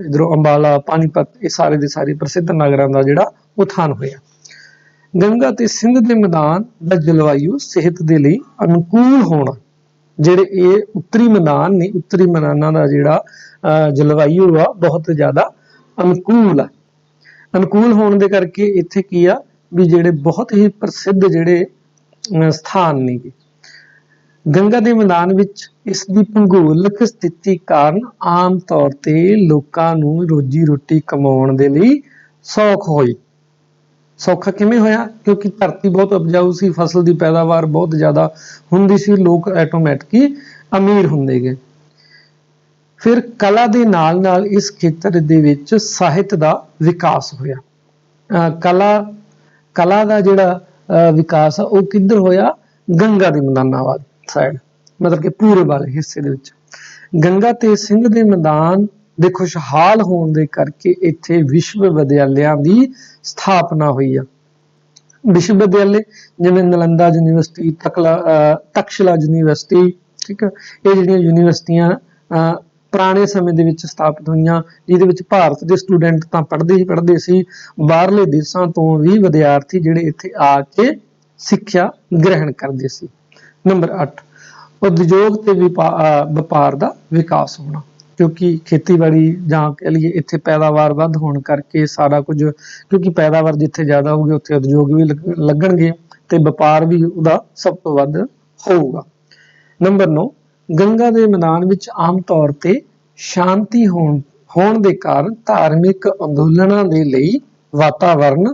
ਇੱਧਰੋਂ ਅੰਬਾਲਾ, ਪਾਣੀਪਤ, ਇਹ ਸਾਰੇ ਦੇ ਸਾਰੇ ਪ੍ਰਸਿੱਧ ਨਗਰਾਂ ਦਾ ਜਿਹੜਾ ਉਥਾਨ ਹੋਇਆ। ਗੰਗਾ ਤੇ ਸਿੰਧ ਦੇ ਮੈਦਾਨ ਦਾ ਜਲਵਾਯੂ ਸਿਹਤ ਦੇ ਲਈ ਅਨੁਕੂਲ ਹੋਣਾ, ਜਿਹੜੇ ਇਹ ਉੱਤਰੀ ਮੈਦਾਨ ਨੇ, ਉੱਤਰੀ ਮੈਦਾਨਾਂ ਦਾ ਜਿਹੜਾ ਜਲਵਾਯੂ ਆ ਬਹੁਤ ਜ਼ਿਆਦਾ ਅਨੁਕੂਲ ਆ। ਅਨੁਕੂਲ ਹੋਣ ਦੇ ਕਰਕੇ ਇੱਥੇ ਕੀ ਆ ਵੀ ਜਿਹੜੇ ਬਹੁਤ ਹੀ ਪ੍ਰਸਿੱਧ ਜਿਹੜੇ ਸਥਾਨ ਨੇ। ਗੰਗਾ ਦੇ ਮੈਦਾਨ ਵਿੱਚ ਇਸ ਦੀ ਭੂਗੋਲਿਕ ਸਥਿਤੀ ਕਾਰਨ ਆਮ ਤੌਰ ਤੇ ਲੋਕਾਂ ਨੂੰ ਰੋਜੀ ਰੋਟੀ ਕਮਾਉਣ ਦੇ ਲਈ ਸੌਖ ਹੋਈ। ਸੌਖਾ ਕਿਵੇਂ ਹੋਇਆ? ਕਿਉਂਕਿ ਧਰਤੀ ਬਹੁਤ ਉਪਜਾਊ ਸੀ, ਫਸਲ ਦੀ ਪੈਦਾਵਾਰ ਬਹੁਤ ਜ਼ਿਆਦਾ ਹੁੰਦੀ ਸੀ, ਲੋਕ ਆਟੋਮੈਟਿਕ ਹੀ ਅਮੀਰ ਹੁੰਦੇ ਗਏ। ਫਿਰ ਕਲਾ ਦੇ ਨਾਲ ਨਾਲ ਇਸ ਖੇਤਰ ਦੇ ਵਿੱਚ ਸਾਹਿਤ ਦਾ ਵਿਕਾਸ ਹੋਇਆ। ਕਲਾ ਦਾ ਜਿਹੜਾ ਵਿਕਾਸ ਆ ਉਹ ਕਿੱਧਰ ਹੋਇਆ? ਗੰਗਾ ਦੇ ਮੈਦਾਨਾਂ ਵੱਲ ਸਾਈਡ, ਮਤਲਬ ਕਿ ਪੂਰਬ ਵਾਲੇ ਹਿੱਸੇ ਦੇ ਵਿੱਚ। ਗੰਗਾ ਤੇ ਸਿੰਧ ਦੇ ਮੈਦਾਨ ਦੇ ਖੁਸ਼ਹਾਲ ਹੋਣ ਦੇ ਕਰਕੇ ਇੱਥੇ ਵਿਸ਼ਵ ਵਿਦਿਆਲਿਆਂ ਦੀ ਸਥਾਪਨਾ ਹੋਈ ਆ। ਵਿਸ਼ਵ ਵਿਦਿਆਲੇ ਜਿਵੇਂ ਨਾਲੰਦਾ ਯੂਨੀਵਰਸਿਟੀ, ਤਕਸ਼ਲਾ ਯੂਨੀਵਰਸਿਟੀ, ਠੀਕ ਹੈ, ਇਹ ਜਿਹੜੀਆਂ ਯੂਨੀਵਰਸਿਟੀਆਂ ਪੁਰਾਣੇ ਸਮੇਂ ਦੇ ਵਿੱਚ ਸਥਾਪਿਤ ਹੋਈਆਂ, ਜਿਹਦੇ ਵਿੱਚ ਭਾਰਤ ਦੇ ਸਟੂਡੈਂਟ ਤਾਂ ਪੜ੍ਹਦੇ ਸੀ, ਬਾਹਰਲੇ ਦੇਸ਼ਾਂ ਤੋਂ ਵੀ ਵਿਦਿਆਰਥੀ ਜਿਹੜੇ ਇੱਥੇ ਆ ਕੇ ਸਿੱਖਿਆ ਗ੍ਰਹਿਣ ਕਰਦੇ ਸੀ। ਨੰਬਰ 8, ਉਦਯੋਗ ਤੇ ਵਪਾਰ ਦਾ ਵਿਕਾਸ ਹੋਣਾ। ਕਿਉਂਕਿ ਖੇਤੀਬਾੜੀ ਜਾਂ ਕਹਿ ਲਈਏ ਇੱਥੇ ਪੈਦਾਵਾਰ ਵੱਧ ਹੋਣ ਕਰਕੇ ਸਾਰਾ ਕੁਝ, ਕਿਉਂਕਿ ਪੈਦਾਵਾਰ ਜਿੱਥੇ ਜ਼ਿਆਦਾ ਹੋਊਗੀ ਉੱਥੇ ਉਦਯੋਗ ਵੀ ਲੱਗਣਗੇ ਤੇ ਵਪਾਰ ਵੀ ਉਹਦਾ ਸਭ ਤੋਂ ਵੱਧ ਹੋਊਗਾ। ਨੰਬਰ 9, ਗੰਗਾ ਦੇ ਮੈਦਾਨ ਵਿੱਚ ਆਮ ਤੌਰ ਤੇ ਸ਼ਾਂਤੀ ਹੋਣ ਦੇ ਕਾਰਨ ਧਾਰਮਿਕ ਅੰਦੋਲਨਾਂ ਦੇ ਲਈ ਵਾਤਾਵਰਨ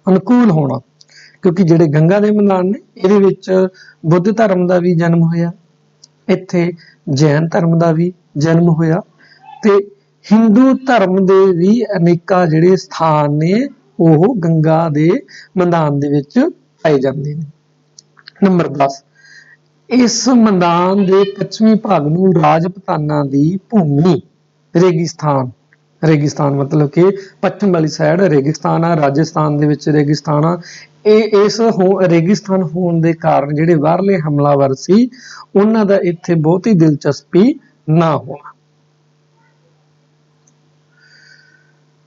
ਅਨੁਕੂਲ ਹੋਣਾ। ਕਿਉਂਕਿ ਜਿਹੜੇ ਗੰਗਾ ਦੇ ਮੈਦਾਨ ਨੇ ਇਹਦੇ ਵਿੱਚ ਬੁੱਧ ਧਰਮ ਦਾ ਵੀ ਜਨਮ ਹੋਇਆ, ਇੱਥੇ ਜੈਨ ਧਰਮ ਦਾ ਵੀ ਜਨਮ ਹੋਇਆ ਤੇ ਹਿੰਦੂ ਧਰਮ ਦੇ ਵੀ ਅਨੇਕਾਂ ਜਿਹੜੇ ਸਥਾਨ ਨੇ ਉਹ ਗੰਗਾ ਦੇ ਮੈਦਾਨ ਦੇ ਵਿੱਚ ਪਾਏ ਜਾਂਦੇ ਨੇ। ਨੰਬਰ 10, ਇਸ ਮੈਦਾਨ ਦੇ ਪੱਛਮੀ ਭਾਗ ਨੂੰ ਰਾਜਪੂਤਾਨਾ ਦੀ ਭੂਮੀ ਰੇਗਿਸਤਾਨ ਮਤਲਬ ਕਿ ਪੱਛਮ ਵਾਲੀ ਸਾਈਡ ਰੇਗਿਸਤਾਨ ਆ, ਰਾਜਸਥਾਨ ਦੇ ਵਿੱਚ ਰੇਗਿਸਤਾਨ ਆ। ਇਸ ਰੇਗਿਸਤਾਨ ਹੋਣ ਦੇ ਕਾਰਨ ਜਿਹੜੇ ਬਾਹਰਲੇ ਹਮਲਾਵਰ ਸੀ ਉਹਨਾਂ ਦਾ ਇੱਥੇ ਬਹੁਤੀ ਦਿਲਚਸਪੀ ਨਾ ਹੋਣਾ।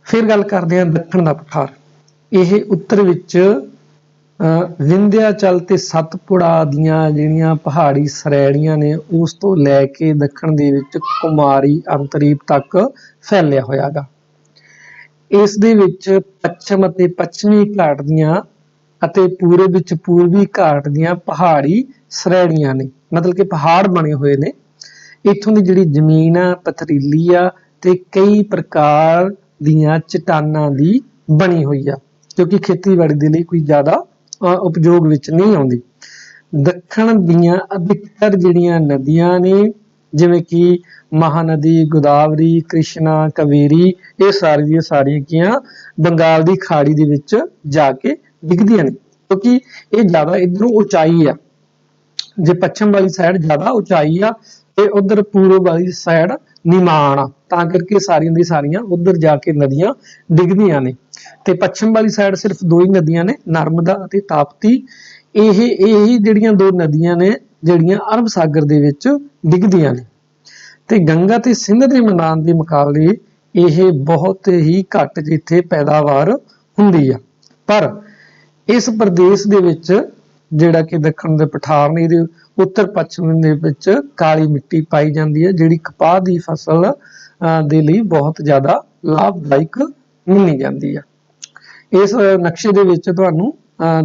ਫਿਰ ਗੱਲ ਕਰਦੇ ਹਾਂ ਦੱਖਣ ਦਾ ਪਠਾਰ। ਇਹ ਉੱਤਰ ਵਿੱਚ ਵਿੰਧਿਆਚਲ ਤੇ ਸਤਪੁੜਾ ਦੀਆਂ ਜਿਹੜੀਆਂ ਪਹਾੜੀ ਸ਼੍ਰੇਣੀਆਂ ਨੇ ਉਸ ਤੋਂ ਲੈ ਕੇ ਦੱਖਣ ਦੇ ਵਿੱਚ ਕੁਮਾਰੀ ਅੰਤਰੀਪ ਤੱਕ ਫੈਲਿਆ ਹੋਇਆ ਗਾ। ਇਸ ਦੇ ਵਿੱਚ ਪੱਛਮ ਅਤੇ ਪੱਛਮੀ ਘਾਟ ਦੀਆਂ ਅਤੇ ਪੂਰਬ ਵਿੱਚ ਪੂਰਬੀ ਘਾਟ ਦੀਆਂ ਪਹਾੜੀ ਸ਼੍ਰੇਣੀਆਂ ਨੇ, ਮਤਲਬ ਕਿ ਪਹਾੜ ਬਣੇ ਹੋਏ ਨੇ। ਇੱਥੋਂ ਦੀ ਜਿਹੜੀ ਜ਼ਮੀਨ ਆ ਪਥਰੀਲੀ ਆ ਤੇ ਕਈ ਪ੍ਰਕਾਰ ਦੀਆਂ ਚਟਾਨਾਂ ਦੀ ਬਣੀ ਹੋਈ ਆ, ਕਿਉਂਕਿ ਖੇਤੀਬਾੜੀ ਦੇ ਲਈ ਕੋਈ ਜ਼ਿਆਦਾ ਉਪਯੋਗ ਵਿੱਚ ਨਹੀਂ ਆਉਂਦੀ। ਦੱਖਣ ਦੀਆਂ ਅਧਿਕਤਰ ਜਿਹੜੀਆਂ ਨਦੀਆਂ ਨੇ ਜਿਵੇਂ ਕਿ ਮਹਾਨਦੀ, ਗੋਦਾਵਰੀ, ਕ੍ਰਿਸ਼ਨਾ, ਕਾਵੇਰੀ, ਇਹ ਸਾਰੀਆਂ ਕੀਆਂ ਬੰਗਾਲ ਦੀ ਖਾੜੀ ਦੇ ਵਿੱਚ ਜਾ ਕੇ ਡਿੱਗਦੀਆਂ ਨੇ, ਕਿਉਂਕਿ ਇਹ ਜ਼ਿਆਦਾ ਇੱਧਰੋਂ ਉਚਾਈ ਆ। ਜੇ ਪੱਛਮ ਵਾਲੀ ਸਾਈਡ ਜ਼ਿਆਦਾ ਉਚਾਈ ਆ ਤੇ ਉਧਰ ਪੂਰਬ ਵਾਲੀ ਸਾਈਡ ਨਿਮਾਣ ਆ, ਤਾਂ ਕਰਕੇ ਸਾਰੀਆਂ ਦੀ ਸਾਰੀਆਂ ਉਧਰ ਜਾ ਕੇ ਨਦੀਆਂ ਡਿੱਗਦੀਆਂ ਨੇ। ਤੇ ਪੱਛਮ ਵਾਲੀ ਸਾਈਡ ਸਿਰਫ ਦੋ ਹੀ ਨਦੀਆਂ ਨੇ, ਨਰਮਦਾ ਅਤੇ ਤਾਪਤੀ। ਇਹ ਜਿਹੜੀਆਂ ਦੋ ਨਦੀਆਂ ਨੇ ਜਿਹੜੀਆਂ ਅਰਬ ਸਾਗਰ ਦੇ ਵਿੱਚ ਡਿੱਗਦੀਆਂ ਨੇ। ਤੇ ਗੰਗਾ ਤੇ ਸਿੰਧ ਦੇ ਮੈਦਾਨ ਦੇ ਮੁਕਾਬਲੇ ਇਹ ਬਹੁਤ ਹੀ ਘੱਟ ਜਿੱਥੇ ਪੈਦਾਵਾਰ ਹੁੰਦੀ ਆ। ਪਰ ਇਸ ਪ੍ਰਦੇਸ਼ ਦੇ ਵਿੱਚ ਜਿਹੜਾ ਕਿ ਦੱਖਣ ਦੇ ਪਠਾਰ ਨੇ ਇਹਦੇ ਉੱਤਰ ਪੱਛਮ ਦੇ ਵਿੱਚ ਕਾਲੀ ਮਿੱਟੀ ਪਾਈ ਜਾਂਦੀ ਹੈ, ਜਿਹੜੀ ਕਪਾਹ ਦੀ ਫਸਲ ਦੇ ਲਈ ਬਹੁਤ ਜ਼ਿਆਦਾ ਲਾਭਦਾਇਕ ਮੰਨੀ ਜਾਂਦੀ ਹੈ। ਇਸ ਨਕਸ਼ੇ ਦੇ ਵਿੱਚ ਤੁਹਾਨੂੰ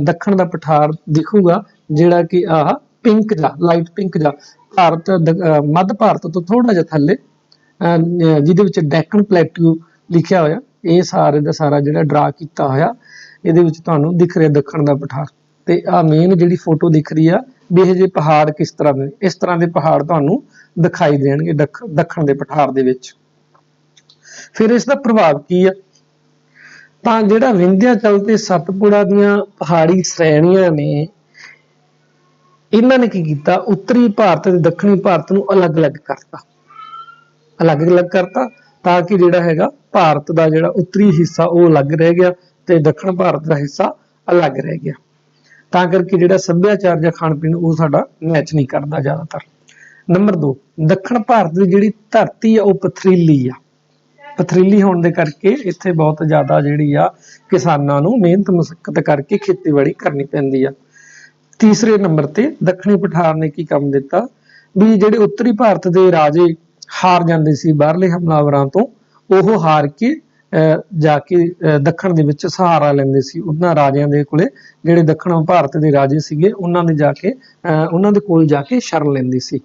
ਦੱਖਣ ਦਾ ਪਠਾਰ ਦਿਖੂਗਾ, ਜਿਹੜਾ ਕਿ ਆਹ ਪਿੰਕ ਜਾਂ ਲਾਈਟ ਪਿੰਕ ਜਾਂ ਮੱਧ ਭਾਰਤ ਤੋਂ ਥੋੜਾ ਜਿਹਾ ਥੱਲੇ, ਜਿਹਦੇ ਵਿੱਚ ਡੈਕਨ ਪਲੇਟੂ ਲਿਖਿਆ ਹੋਇਆ, ਇਹ ਸਾਰੇ ਦਾ ਸਾਰਾ ਜਿਹੜਾ ਡਰਾ ਕੀਤਾ ਹੋਇਆ ਇਹਦੇ ਵਿੱਚ ਤੁਹਾਨੂੰ ਦਿਖ ਰਿਹਾ ਦੱਖਣ ਦਾ ਪਠਾਰ। ਤੇ ਆਹ ਮੇਨ ਜਿਹੜੀ ਫੋਟੋ ਦਿਖ ਰਹੀ ਆ ਵੀ ਇਹ ਜਿਹੇ ਪਹਾੜ ਕਿਸ ਤਰ੍ਹਾਂ ਦੇ, ਇਸ ਤਰ੍ਹਾਂ ਦੇ ਪਹਾੜ ਤੁਹਾਨੂੰ ਦਿਖਾਈ ਦੇਣਗੇ ਦੱਖਣ ਦੇ ਪਠਾਰ ਦੇ ਵਿੱਚ। ਫਿਰ ਇਸ ਦਾ ਪ੍ਰਭਾਵ ਕੀ ਆ? ਤਾਂ ਜਿਹੜਾ ਵਿੰਧਿਆਚਲ ਤੇ ਸਤਪੁੜਾ ਦੀਆਂ ਪਹਾੜੀ ਸ਼੍ਰੇਣੀਆਂ ਨੇ ਇਹਨਾਂ ਨੇ ਕੀ ਕੀਤਾ, ਉੱਤਰੀ ਭਾਰਤ ਤੇ ਦੱਖਣੀ ਭਾਰਤ ਨੂੰ ਅਲੱਗ-ਅਲੱਗ ਕਰਤਾ ਤਾਂ ਕਿ ਜਿਹੜਾ ਹੈਗਾ ਭਾਰਤ ਦਾ ਜਿਹੜਾ ਉੱਤਰੀ ਹਿੱਸਾ ਉਹ ਅਲੱਗ ਰਹਿ ਗਿਆ ਤੇ ਦੱਖਣ ਭਾਰਤ ਦਾ ਹਿੱਸਾ ਅਲੱਗ ਰਹਿ ਗਿਆ। ਤਾਂ ਕਰਕੇ ਜਿਹੜਾ ਸੱਭਿਆਚਾਰ ਜਾਂ ਖਾਣ ਪੀਣ ਉਹ ਸਾਡਾ ਮੈਚ ਨਹੀਂ ਕਰਦਾ ਜ਼ਿਆਦਾਤਰ। ਨੰਬਰ 2, ਦੱਖਣ ਭਾਰਤ ਦੀ ਜਿਹੜੀ ਧਰਤੀ ਆ ਉਹ ਪਥਰੀਲੀ ਆ। ਪਥਰੀਲੀ ਹੋਣ ਦੇ ਕਰਕੇ ਇੱਥੇ ਬਹੁਤ ਜ਼ਿਆਦਾ ਜਿਹੜੀ ਆ ਕਿਸਾਨਾਂ ਨੂੰ ਮਿਹਨਤ ਮੁਸ਼ੱਕਤ ਕਰਕੇ ਖੇਤੀਬਾੜੀ ਕਰਨੀ ਪੈਂਦੀ ਆ। ਤੀਸਰੇ ਨੰਬਰ ਤੇ ਦੱਖਣੀ ਪਠਾਰ ਨੇ ਕੀ ਕੰਮ ਦਿੱਤਾ ਵੀ ਜਿਹੜੇ ਉੱਤਰੀ ਭਾਰਤ ਦੇ ਰਾਜੇ ਹਾਰ ਜਾਂਦੇ ਸੀ ਬਾਹਰਲੇ ਹਮਲਾਵਰਾਂ ਤੋਂ, ਉਹ ਹਾਰ ਕੇ जाके दक्षिण ਦੇ ਵਿੱਚ ਸਹਾਰਾ ਲੈਂਦੇ ਸੀ। ਉਹਨਾਂ ਰਾਜਿਆਂ ਦੇ ਕੋਲੇ ਜਿਹੜੇ ਦੱਖਣ ਭਾਰਤ ਦੇ ਰਾਜੇ ਸੀਗੇ ਉਹਨਾਂ ਦੇ ਜਾ ਕੇ ਉਹਨਾਂ ਦੇ ਕੋਲ ਜਾ ਕੇ ਸ਼ਰਨ ਲੈਂਦੀ ਸੀ।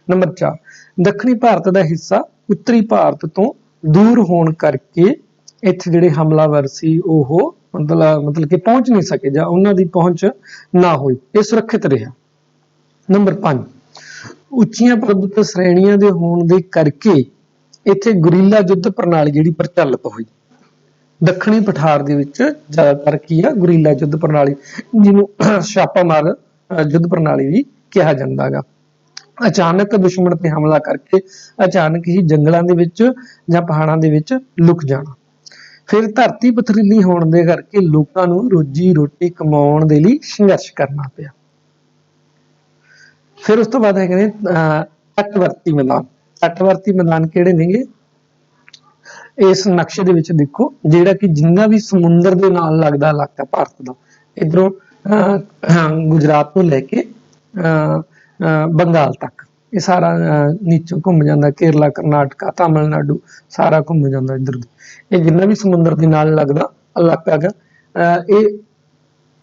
ਨੰਬਰ 4 ਦੱਖਣੀ ਭਾਰਤ ਦਾ ਹਿੱਸਾ ਉੱਤਰੀ ਭਾਰਤ ਤੋਂ ਦੂਰ ਹੋਣ ਕਰਕੇ ਇੱਥੇ ਜਿਹੜੇ ਹਮਲਾਵਰ ਸੀ ਉਹ ਮਤਲਬ ਕਿ ਪਹੁੰਚ ਨਹੀਂ ਸਕੇ ਜਾਂ ਉਹਨਾਂ ਦੀ ਪਹੁੰਚ ਨਾ ਹੋਈ, ਇਹ ਸੁਰੱਖਿਅਤ ਰਿਹਾ। ਨੰਬਰ 5 ਉੱਚੀਆਂ ਪਰਬਤ ਸ਼੍ਰੇਣੀਆਂ ਦੇ ਹੋਣ ਦੇ ਕਰਕੇ ਇੱਥੇ ਗੁਰੀਲਾ ਯੁੱਧ ਪ੍ਰਣਾਲੀ ਜਿਹੜੀ ਪ੍ਰਚਲਿਤ ਹੋਈ। ਦੱਖਣੀ ਪਠਾਰ ਦੇ ਵਿੱਚ ਜ਼ਿਆਦਾਤਰ ਕੀ ਆ, ਗੁਰੀਲਾ ਯੁੱਧ ਪ੍ਰਣਾਲੀ, ਜਿਹਨੂੰ ਛਾਪਾਮਾਰ ਯੁੱਧ ਪ੍ਰਣਾਲੀ ਵੀ ਕਿਹਾ ਜਾਂਦਾ ਗਾ। ਅਚਾਨਕ ਦੁਸ਼ਮਣ ਤੇ ਹਮਲਾ ਕਰਕੇ ਅਚਾਨਕ ਹੀ ਜੰਗਲਾਂ ਦੇ ਵਿੱਚ ਜਾਂ ਪਹਾੜਾਂ ਦੇ ਵਿੱਚ ਲੁਕ ਜਾਣਾ। ਫਿਰ ਧਰਤੀ ਪਥਰੀਲੀ ਹੋਣ ਦੇ ਕਰਕੇ ਲੋਕਾਂ ਨੂੰ ਰੋਜੀ ਰੋਟੀ ਕਮਾਉਣ ਦੇ ਲਈ ਸੰਘਰਸ਼ ਕਰਨਾ ਪਿਆ। ਫਿਰ ਉਸ ਤੋਂ ਬਾਅਦ ਹੈਗੇ ਨੇ ਤੱਟਵਰਤੀ ਮੈਦਾਨ। ਤੱਟਵਰਤੀ ਮੈਦਾਨ ਕਿਹੜੇ ਨੇਗੇ, ਇਸ ਨਕਸ਼ੇ ਦੇ ਵਿੱਚ ਦੇਖੋ, ਜਿਹੜਾ ਕਿ ਜਿੰਨਾ ਵੀ ਸਮੁੰਦਰ ਦੇ ਨਾਲ ਲੱਗਦਾ ਇਲਾਕਾ ਭਾਰਤ ਦਾ, ਇਧਰੋਂ ਗੁਜਰਾਤ ਤੋਂ ਲੈ ਕੇ ਬੰਗਾਲ ਤੱਕ ਇਹ ਸਾਰਾ ਨੀਚੋਂ ਘੁੰਮ ਜਾਂਦਾ, ਕੇਰਲਾ, ਕਰਨਾਟਕਾ, ਤਾਮਿਲਨਾਡੂ ਸਾਰਾ ਘੁੰਮ ਜਾਂਦਾ ਇੱਧਰ। ਇਹ ਜਿੰਨਾ ਵੀ ਸਮੁੰਦਰ ਦੇ ਨਾਲ ਲੱਗਦਾ ਇਲਾਕਾ ਹੈਗਾ,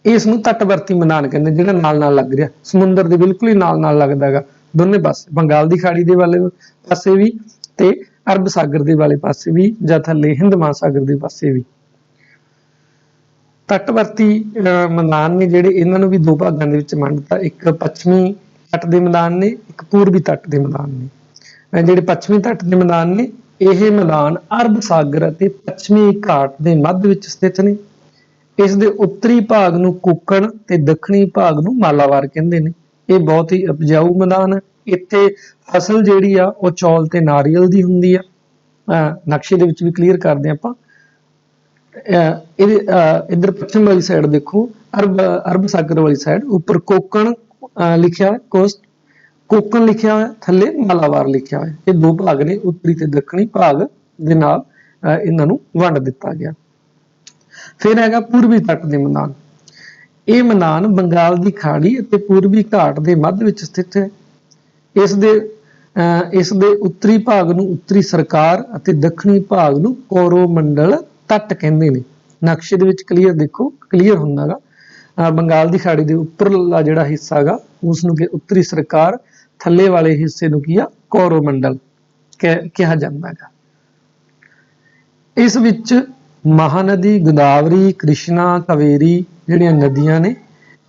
ਇਸ ਨੂੰ ਤੱਟਵਰਤੀ ਮੈਦਾਨ ਕਹਿੰਦੇ, ਜਿਹੜਾ ਨਾਲ ਨਾਲ ਲੱਗ ਰਿਹਾ, ਸਮੁੰਦਰ ਦੇ ਬਿਲਕੁਲ ਹੀ ਨਾਲ ਨਾਲ ਲੱਗਦਾ ਹੈਗਾ ਦੋਨੇ ਪਾਸੇ, ਬੰਗਾਲ ਦੀ ਖਾੜੀ ਦੇ ਵਾਲੇ ਪਾਸੇ ਵੀ ਤੇ ਅਰਬ ਸਾਗਰ ਦੇ ਵਾਲੇ ਪਾਸੇ ਵੀ, ਜਾਂ ਥੱਲੇ ਹਿੰਦ ਮਹਾਸਾਗਰ ਦੇ ਪਾਸੇ ਵੀ। ਤੱਟਵਰਤੀ ਮੈਦਾਨ ਨੇ ਜਿਹੜੇ, ਇਹਨਾਂ ਨੂੰ ਵੀ ਦੋ ਭਾਗਾਂ ਦੇ ਵਿੱਚ ਵੰਡ ਦਿੱਤਾ, ਇੱਕ ਪੱਛਮੀ ਤੱਟ ਦੇ ਮੈਦਾਨ ਨੇ, ਇੱਕ ਪੂਰਬੀ ਤੱਟ ਦੇ ਮੈਦਾਨ ਨੇ। ਜਿਹੜੇ ਪੱਛਮੀ ਤੱਟ ਦੇ ਮੈਦਾਨ ਨੇ, ਇਹ ਮੈਦਾਨ ਅਰਬ ਸਾਗਰ ਅਤੇ ਪੱਛਮੀ ਘਾਟ ਦੇ ਮੱਧ ਵਿੱਚ ਸਥਿਤ ਨੇ। ਇਸ ਦੇ ਉੱਤਰੀ ਭਾਗ ਨੂੰ ਕੋਕਣ ਤੇ ਦੱਖਣੀ ਭਾਗ ਨੂੰ ਮਾਲਾਬਾਰ ਕਹਿੰਦੇ ਨੇ। ਇਹ ਬਹੁਤ ਹੀ ਉਪਜਾਊ ਮੈਦਾਨ ਹੈ। ਇੱਥੇ ਫਸਲ ਜਿਹੜੀ ਆ ਉਹ ਚੌਲ ਤੇ ਨਾਰੀਅਲ ਦੀ ਹੁੰਦੀ ਆ। ਨਕਸ਼ੇ ਦੇ ਵਿੱਚ ਵੀ ਕਲੀਅਰ ਕਰਦੇ ਆਪਾਂ। ਇਹਦੇ ਇੱਧਰ ਪੱਛਮ ਵਾਲੀ ਸਾਈਡ ਦੇਖੋ, ਅਰਬ ਸਾਗਰ ਵਾਲੀ ਸਾਈਡ ਉੱਪਰ ਕੋਕਣ ਲਿਖਿਆ ਹੋਇਆ, ਕੋਕਣ ਲਿਖਿਆ ਹੋਇਆ, ਥੱਲੇ ਮਾਲਾਬਾਰ ਲਿਖਿਆ ਹੋਇਆ। ਇਹ ਦੋ ਭਾਗ ਨੇ, ਉੱਤਰੀ ਤੇ ਦੱਖਣੀ ਭਾਗ ਦੇ ਨਾਲ ਇਹਨਾਂ ਨੂੰ ਵੰਡ ਦਿੱਤਾ ਗਿਆ। ਫਿਰ ਹੈਗਾ ਪੂਰਬੀ ਤੱਟ ਦੇ ਮੈਦਾਨ। ਇਹ ਮੈਦਾਨ ਬੰਗਾਲ ਦੀ ਖਾੜੀ ਅਤੇ ਪੂਰਬੀ ਘਾਟ ਦੇ ਮੱਧ ਵਿੱਚ ਸਥਿਤ ਹੈ। ਇਸ ਦੇ ਉੱਤਰੀ ਭਾਗ ਨੂੰ ਉੱਤਰੀ ਸਰਕਾਰ ਅਤੇ ਦੱਖਣੀ ਭਾਗ ਨੂੰ ਕੋਰੋਮੰਡਲ ਤੱਟ ਕਹਿੰਦੇ ਨੇ। ਨਕਸ਼ੇ ਦੇ ਵਿੱਚ ਕਲੀਅਰ ਦੇਖੋ, ਕਲੀਅਰ ਹੁੰਦਾ ਗਾ। ਬੰਗਾਲ ਦੀ ਖਾੜੀ ਦੇ ਉੱਪਰਲਾ ਜਿਹੜਾ ਹਿੱਸਾ ਗਾ ਉਸ ਨੂੰ ਕਿ ਉੱਤਰੀ ਸਰਕਾਰ, ਥੱਲੇ ਵਾਲੇ ਹਿੱਸੇ ਨੂੰ ਕੀ ਆ, ਕੋਰੋਮੰਡਲ ਕਿਹਾ ਜਾਂਦਾ ਗਾ। ਇਸ ਵਿੱਚ ਮਹਾਨਦੀ, ਗੋਦਾਵਰੀ, ਕ੍ਰਿਸ਼ਨਾ, ਕਾਵੇਰੀ ਜਿਹੜੀਆਂ ਨਦੀਆਂ ਨੇ,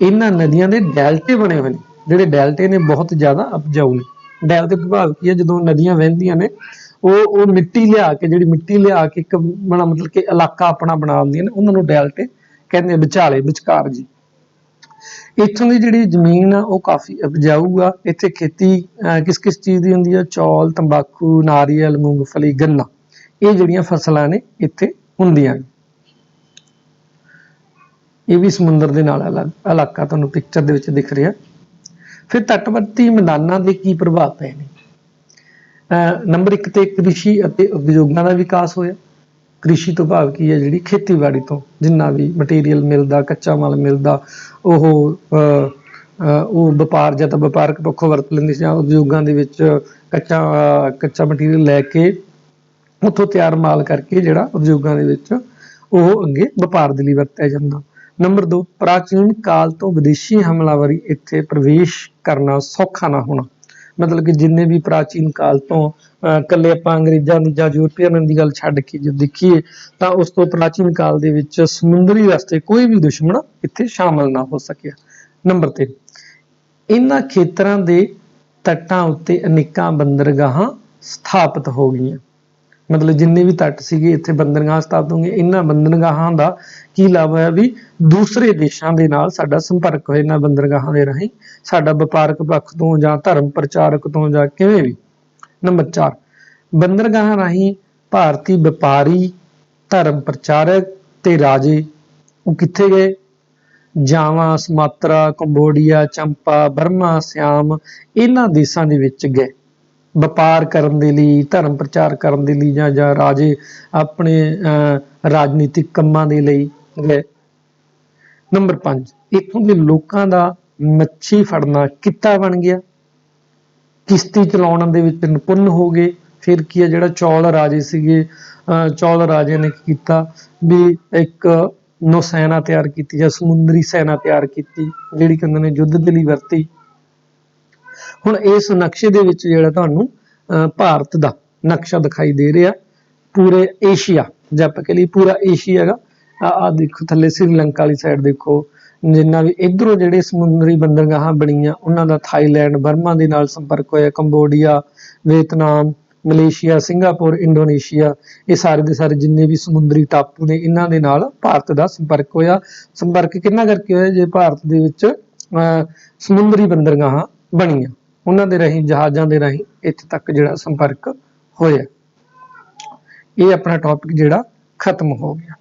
ਇਹਨਾਂ ਨਦੀਆਂ ਦੇ ਡੈਲਟੇ ਬਣੇ ਹੋਏ ਨੇ। ਜਿਹੜੇ ਡੈਲਟੇ ਨੇ ਬਹੁਤ ਜ਼ਿਆਦਾ ਉਪਜਾਊ ਨੇ। ਡੈਲਟੇ ਪ੍ਰਭਾਵ ਕੀ ਹੈ, ਜਦੋਂ ਨਦੀਆਂ ਵਹਿੰਦੀਆਂ ਨੇ ਉਹ ਮਿੱਟੀ ਲਿਆ ਕੇ, ਜਿਹੜੀ ਮਿੱਟੀ ਲਿਆ ਕੇ ਇੱਕ ਮਤਲਬ ਕਿ ਇਲਾਕਾ ਆਪਣਾ ਬਣਾ ਦਿੰਦੀਆਂ ਨੇ, ਉਹਨਾਂ ਨੂੰ ਡੈਲਟੇ ਕਹਿੰਦੇ, ਵਿਚਾਲੇ, ਵਿਚਕਾਰ ਜੀ। ਇੱਥੋਂ ਦੀ ਜਿਹੜੀ ਜ਼ਮੀਨ ਆ ਉਹ ਕਾਫੀ ਉਪਜਾਊ ਆ। ਇੱਥੇ ਖੇਤੀ ਕਿਸ ਕਿਸ ਚੀਜ਼ ਦੀ ਹੁੰਦੀ ਆ, ਚੌਲ, ਤੰਬਾਕੂ, ਨਾਰੀਅਲ, ਮੂੰਗਫਲੀ, ਗੰਨਾ, ਇਹ ਜਿਹੜੀਆਂ ਫਸਲਾਂ ਨੇ ਇੱਥੇ ਹੁੰਦੀਆਂ ਨੇ। ਇਹ ਵੀ ਸਮੁੰਦਰ ਦੇ ਨਾਲ ਇਲਾਕਾ ਤੁਹਾਨੂੰ ਪਿਕਚਰ ਦੇ ਵਿੱਚ ਦਿਖ ਰਿਹਾ। ਫਿਰ ਤੱਟਵਰਤੀ ਮੈਦਾਨਾਂ ਦੇ ਕੀ ਪ੍ਰਭਾਵ ਪਏ ਨੇ? ਨੰਬਰ 1 ਤੇ ਕ੍ਰਿਸ਼ੀ ਅਤੇ ਉਦਯੋਗਾਂ ਦਾ ਵਿਕਾਸ ਹੋਇਆ। ਕ੍ਰਿਸ਼ੀ ਤੋਂ ਭਾਵ ਕੀ ਹੈ, ਜਿਹੜੀ ਖੇਤੀਬਾੜੀ ਤੋਂ ਜਿੰਨਾ ਵੀ ਮਟੀਰੀਅਲ ਮਿਲਦਾ, ਕੱਚਾ ਮਾਲ ਮਿਲਦਾ, ਉਹ ਵਪਾਰ ਜਾਂ ਤਾਂ ਵਪਾਰਕ ਪੱਖੋਂ ਵਰਤ ਲੈਂਦੇ ਸੀ, ਜਾਂ ਉਦਯੋਗਾਂ ਦੇ ਵਿੱਚ ਕੱਚਾ ਮਟੀਰੀਅਲ ਲੈ ਕੇ ਉੱਥੋਂ ਤਿਆਰ ਮਾਲ ਕਰਕੇ ਜਿਹੜਾ ਉਦਯੋਗਾਂ ਦੇ ਵਿੱਚ ਉਹ ਅੱਗੇ ਵਪਾਰ ਦੇ ਲਈ ਵਰਤਿਆ ਜਾਂਦਾ। ਨੰਬਰ 2 ਪ੍ਰਾਚੀਨ ਕਾਲ ਤੋਂ ਵਿਦੇਸ਼ੀ ਹਮਲਾਵਰੀ ਇੱਥੇ ਪ੍ਰਵੇਸ਼ ਕਰਨਾ ਸੌਖਾ ਨਾ ਹੋਣਾ। ਮਤਲਬ ਕਿ ਜਿੰਨੇ ਵੀ ਪ੍ਰਾਚੀਨ ਕਾਲ ਤੋਂ ਇਕੱਲੇ ਆਪਾਂ ਅੰਗਰੇਜ਼ਾਂ ਦੀ ਜਾਂ ਯੂਰਪੀਅਨਾਂ ਦੀ ਗੱਲ ਛੱਡ ਕੇ ਜੇ ਦੇਖੀਏ ਤਾਂ ਉਸ ਤੋਂ ਪ੍ਰਾਚੀਨ ਕਾਲ ਦੇ ਵਿੱਚ ਸਮੁੰਦਰੀ ਰਸਤੇ ਕੋਈ ਵੀ ਦੁਸ਼ਮਣ ਇੱਥੇ ਸ਼ਾਮਲ ਨਾ ਹੋ ਸਕਿਆ। ਨੰਬਰ 3 ਇਹਨਾਂ ਖੇਤਰਾਂ ਦੇ ਤੱਟਾਂ ਉੱਤੇ ਅਨੇਕਾਂ ਬੰਦਰਗਾਹਾਂ ਸਥਾਪਿਤ ਹੋ ਗਈਆਂ। ਮਤਲਬ ਜਿੰਨੇ ਵੀ ਤੱਟ ਸੀਗੇ ਇੱਥੇ ਬੰਦਰਗਾਹਾਂ ਸਥਾਪਿਤ ਹੋ ਗਈਆਂ। ਇਹਨਾਂ ਬੰਦਰਗਾਹਾਂ ਦਾ ਕੀ ਲਾਭ ਹੋਇਆ ਵੀ ਦੂਸਰੇ ਦੇਸ਼ਾਂ ਦੇ ਨਾਲ ਸਾਡਾ ਸੰਪਰਕ ਹੋਇਆ। ਇਹਨਾਂ ਬੰਦਰਗਾਹਾਂ ਦੇ ਰਾਹੀਂ ਸਾਡਾ ਵਪਾਰਕ ਪੱਖ ਤੋਂ ਜਾਂ ਧਰਮ ਪ੍ਰਚਾਰਕ ਤੋਂ ਜਾਂ ਕਿਵੇਂ ਵੀ। ਨੰਬਰ 4 ਬੰਦਰਗਾਹਾਂ ਰਾਹੀਂ ਭਾਰਤੀ ਵਪਾਰੀ, ਧਰਮ ਪ੍ਰਚਾਰਕ ਤੇ ਰਾਜੇ ਉਹ ਕਿੱਥੇ ਗਏ? ਜਾਵਾ, ਸੁਮਾਤਰਾ, ਕੰਬੋਡੀਆ, ਚੰਪਾ, ਬਰਮਾ, ਸਿਆਮ ਇਹਨਾਂ ਦੇਸ਼ਾਂ ਦੇ ਵਿੱਚ ਗਏ ਵਪਾਰ ਕਰਨ ਦੇ ਲਈ, ਧਰਮ ਪ੍ਰਚਾਰ ਕਰਨ ਦੇ ਲਈ, ਜਾਂ ਰਾਜੇ ਆਪਣੇ ਰਾਜਨੀਤਿਕ ਕੰਮਾਂ ਦੇ ਲਈ ਗਏ। ਨੰਬਰ 5 ਇੱਥੋਂ ਦੇ ਲੋਕਾਂ ਦਾ ਮੱਛੀ ਫੜਨਾ ਕਿੱਤਾ ਬਣ ਗਿਆ। ਕਿਸ਼ਤੀ ਚਲਾਉਣ ਦੇ ਵਿੱਚ ਨਿਪੁੰਨ ਹੋ ਗਏ। फिर की है जिहड़ा चौल राजे सीगे, चौल राजे ने की कीता भी एक नौसैना तैयार की जां समुंदरी सैना तैयार की जिहड़ी कहंदे ने युद्ध दे लई वरती। हुण इस नक्शे दे विच जिहड़ा तुहानूं भारत दा नक्शा दिखाई दे रहा पूरे एशिया, जे आपां कह लईए पूरा एशिया हैगा। आ देखो थल्ले श्रीलंका वाली साइड देखो, जिन्ना भी इधरों जिहड़े समुंदरी बंदरगाहां बणीਆਂ उन्हां दा थाईलैंड बर्मा दे नाल संपर्क होया, Cambodia, Vietnam, Malaysia, Singapore, Indonesia, ये सारे दे सारे जिन्ने भी समुंदरी टापू ने इन्हां दे नाल भारत दा संपर्क होया। संपर्क किन्ना करके होया, जे भारत दे विच समुंदरी बंदरगाहां बणीਆਂ उन्हां दे राहीं जहाज़ां दे राहीं इत्थे तक जिहड़ा संपर्क होया। ये अपना टॉपिक जिहड़ा खत्म हो गया।